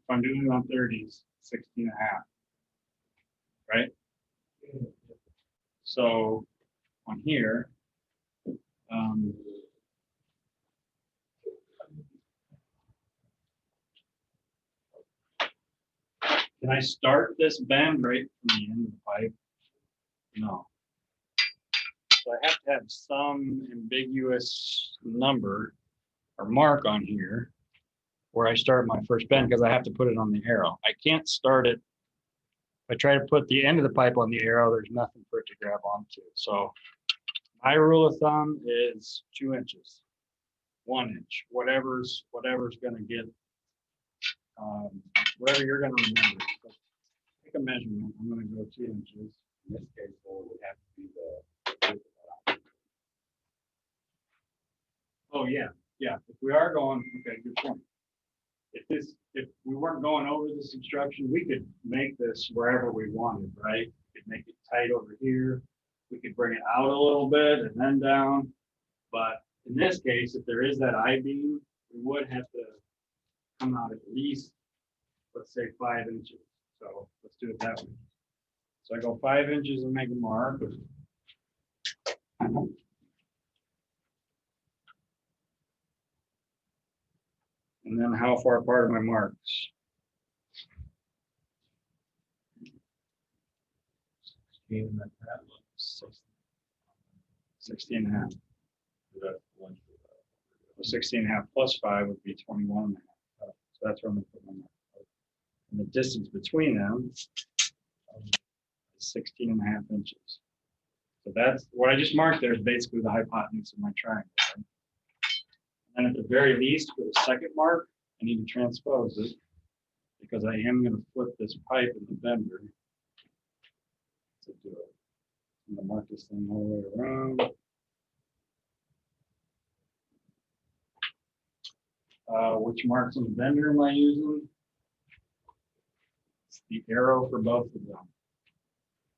If I'm doing it on 30s, 16 1/2, right? So on here, can I start this bend right from the end of the pipe? No. So I have to have some ambiguous number or mark on here where I start my first bend, because I have to put it on the arrow. I can't start it. If I try to put the end of the pipe on the arrow, there's nothing for it to grab onto. So my rule of thumb is 2 inches, 1 inch, whatever's going to get, whatever you're going to remember. So take a measurement. I'm going to go 2 inches.
In this case, though, it would have to be the.
Oh, yeah, yeah. If we are going, okay, good point. If we weren't going over this instruction, we could make this wherever we wanted, right? We could make it tight over here. We could bring it out a little bit and then down. But in this case, if there is that I-beam, we would have to come out at least, let's say 5 inches. So let's do it that way. So I go 5 inches and make a mark. And then how far apart are my marks? 16 1/2.
That's one.
So 16 1/2 plus 5 would be 21 1/2. So that's where I'm going to put my mark. And the distance between them is 16 1/2 inches. So that's what I just marked there is basically the hypotenuse of my triangle. Right? And at the very least, for the second mark, I need to transpose it because I am going to flip this pipe in the bender to do it. I'm going to mark this thing all the way around. Which marks on the bender am I using? It's the arrow for both of them.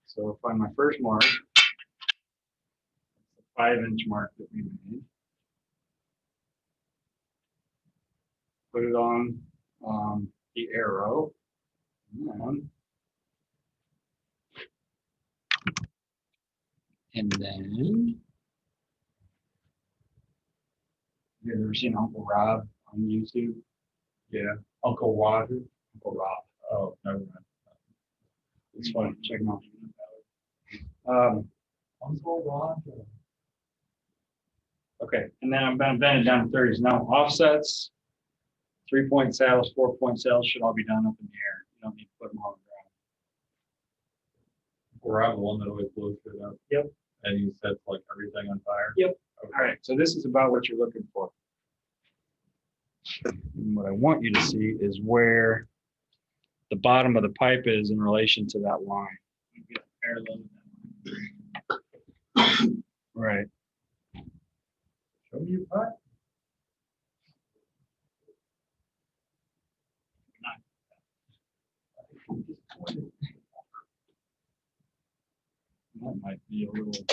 So if on my first mark, it's the 5-inch mark that we made. Put it on the arrow. And then
You ever seen Uncle Rob on YouTube?
Yeah.
Uncle Roger? Uncle Rob.
Oh, never mind.
It's funny. Check him out.
Uncle Roger.
Okay, and then I'm bending down to 30s. Now offsets, 3-point saddles, 4-point saddles should all be done up in the air. You don't need to put them on the
Or I have one that always blows shit up.
Yep.
And he sets like everything on fire.
Yep.
Okay.
All right, so this is about what you're looking for. And what I want you to see is where the bottom of the pipe is in relation to that line.
Get parallel with that.
Right.
Show me your pipe.
That might be a little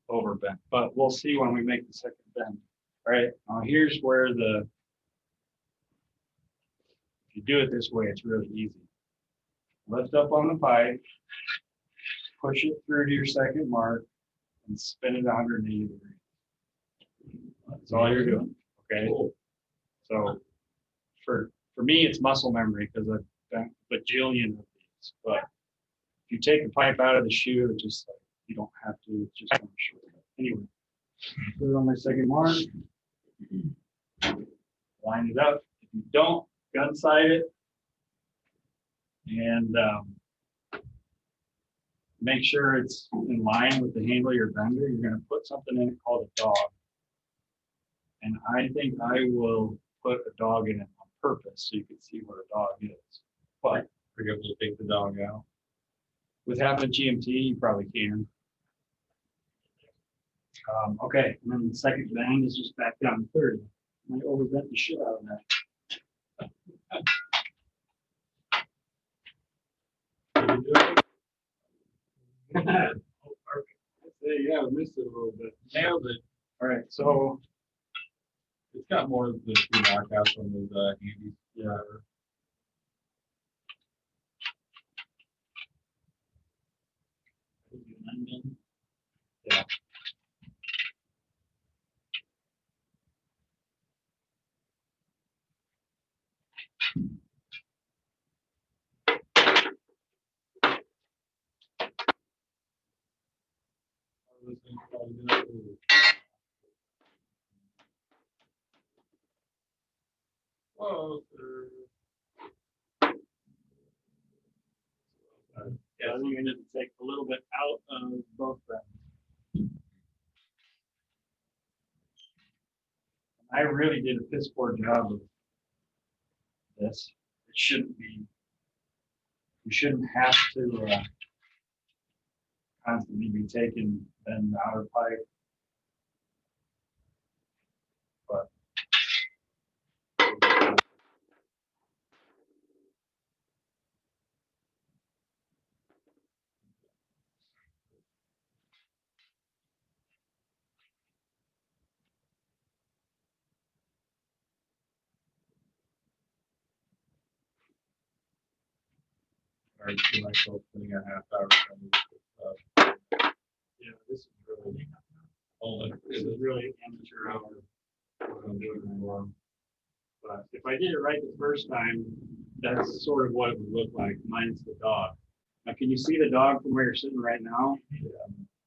overbent, but we'll see when we make the second bend. All right, now here's where if you do it this way, it's really easy. Lift up on the pipe, push it through to your second mark, and spin it 180 degrees. That's all you're doing, okay?
Cool.
So for me, it's muscle memory because I've done a bajillion of these, but if you take the pipe out of the shoe, it's just like, you don't have to, it's just on the shortcut. Anyway, put it on my second mark. Line it up. If you don't, gun sight it. And make sure it's in line with the handle of your bender. You're going to put something in it called a dog. And I think I will put a dog in it on purpose so you can see what a dog is. But
Are you able to take the dog out?
with having a GMT, you probably can. Okay, and then the second bend is just back down to 30. I overbent the shit out of that.
Did you do it?
Oh, perfect. Yeah, I missed it a little bit.
Nailed it.
All right, so
It's got more than 2 knockouts on those handies.
yeah. Yeah.
Whoa.
Yeah, I think I need to take a little bit out of both bends. I really did a piss poor job of this. It shouldn't be. You shouldn't have to constantly be taking bend the outer pipe. But
I see myself spending a half hour trying to do this stuff.
yeah, this is really
Oh,
this is really amateur hour. What I'm doing wrong. But if I did it right the first time, that's sort of what it would look like. Mine's the dog. Now, can you see the dog from where you're sitting right now?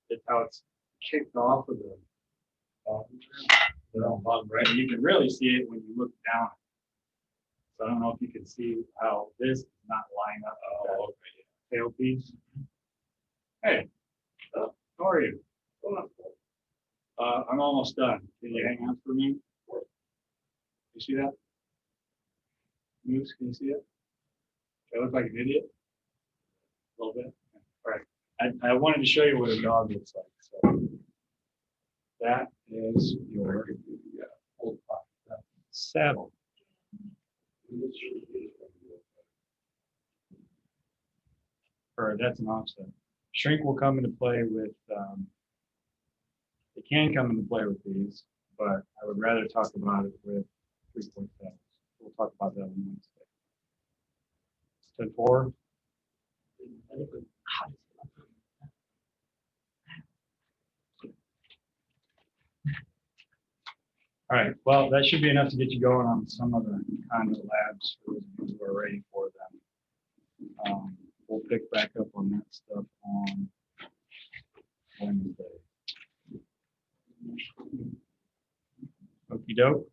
It's how it's kicked off of the bottom. Right, you can really see it when you look down. So I don't know if you can see how this is not line up with that tailpiece. Hey, how are you? I'm almost done. Can you hang on for me? You see that? Moose, can you see it? Do I look like an idiot? A little bit. All right. I wanted to show you what a dog looks like. So that is your saddle. Or that's an offset. Shrink will come into play with. It can come into play with these, but I would rather talk about it with 3-point saddles. We'll talk about that on Wednesday. 10-4.
All right, well, that should be enough to get you going on some of the Conduit labs for those of you who are ready for them. We'll pick back up on that stuff on Wednesday. Okey doke.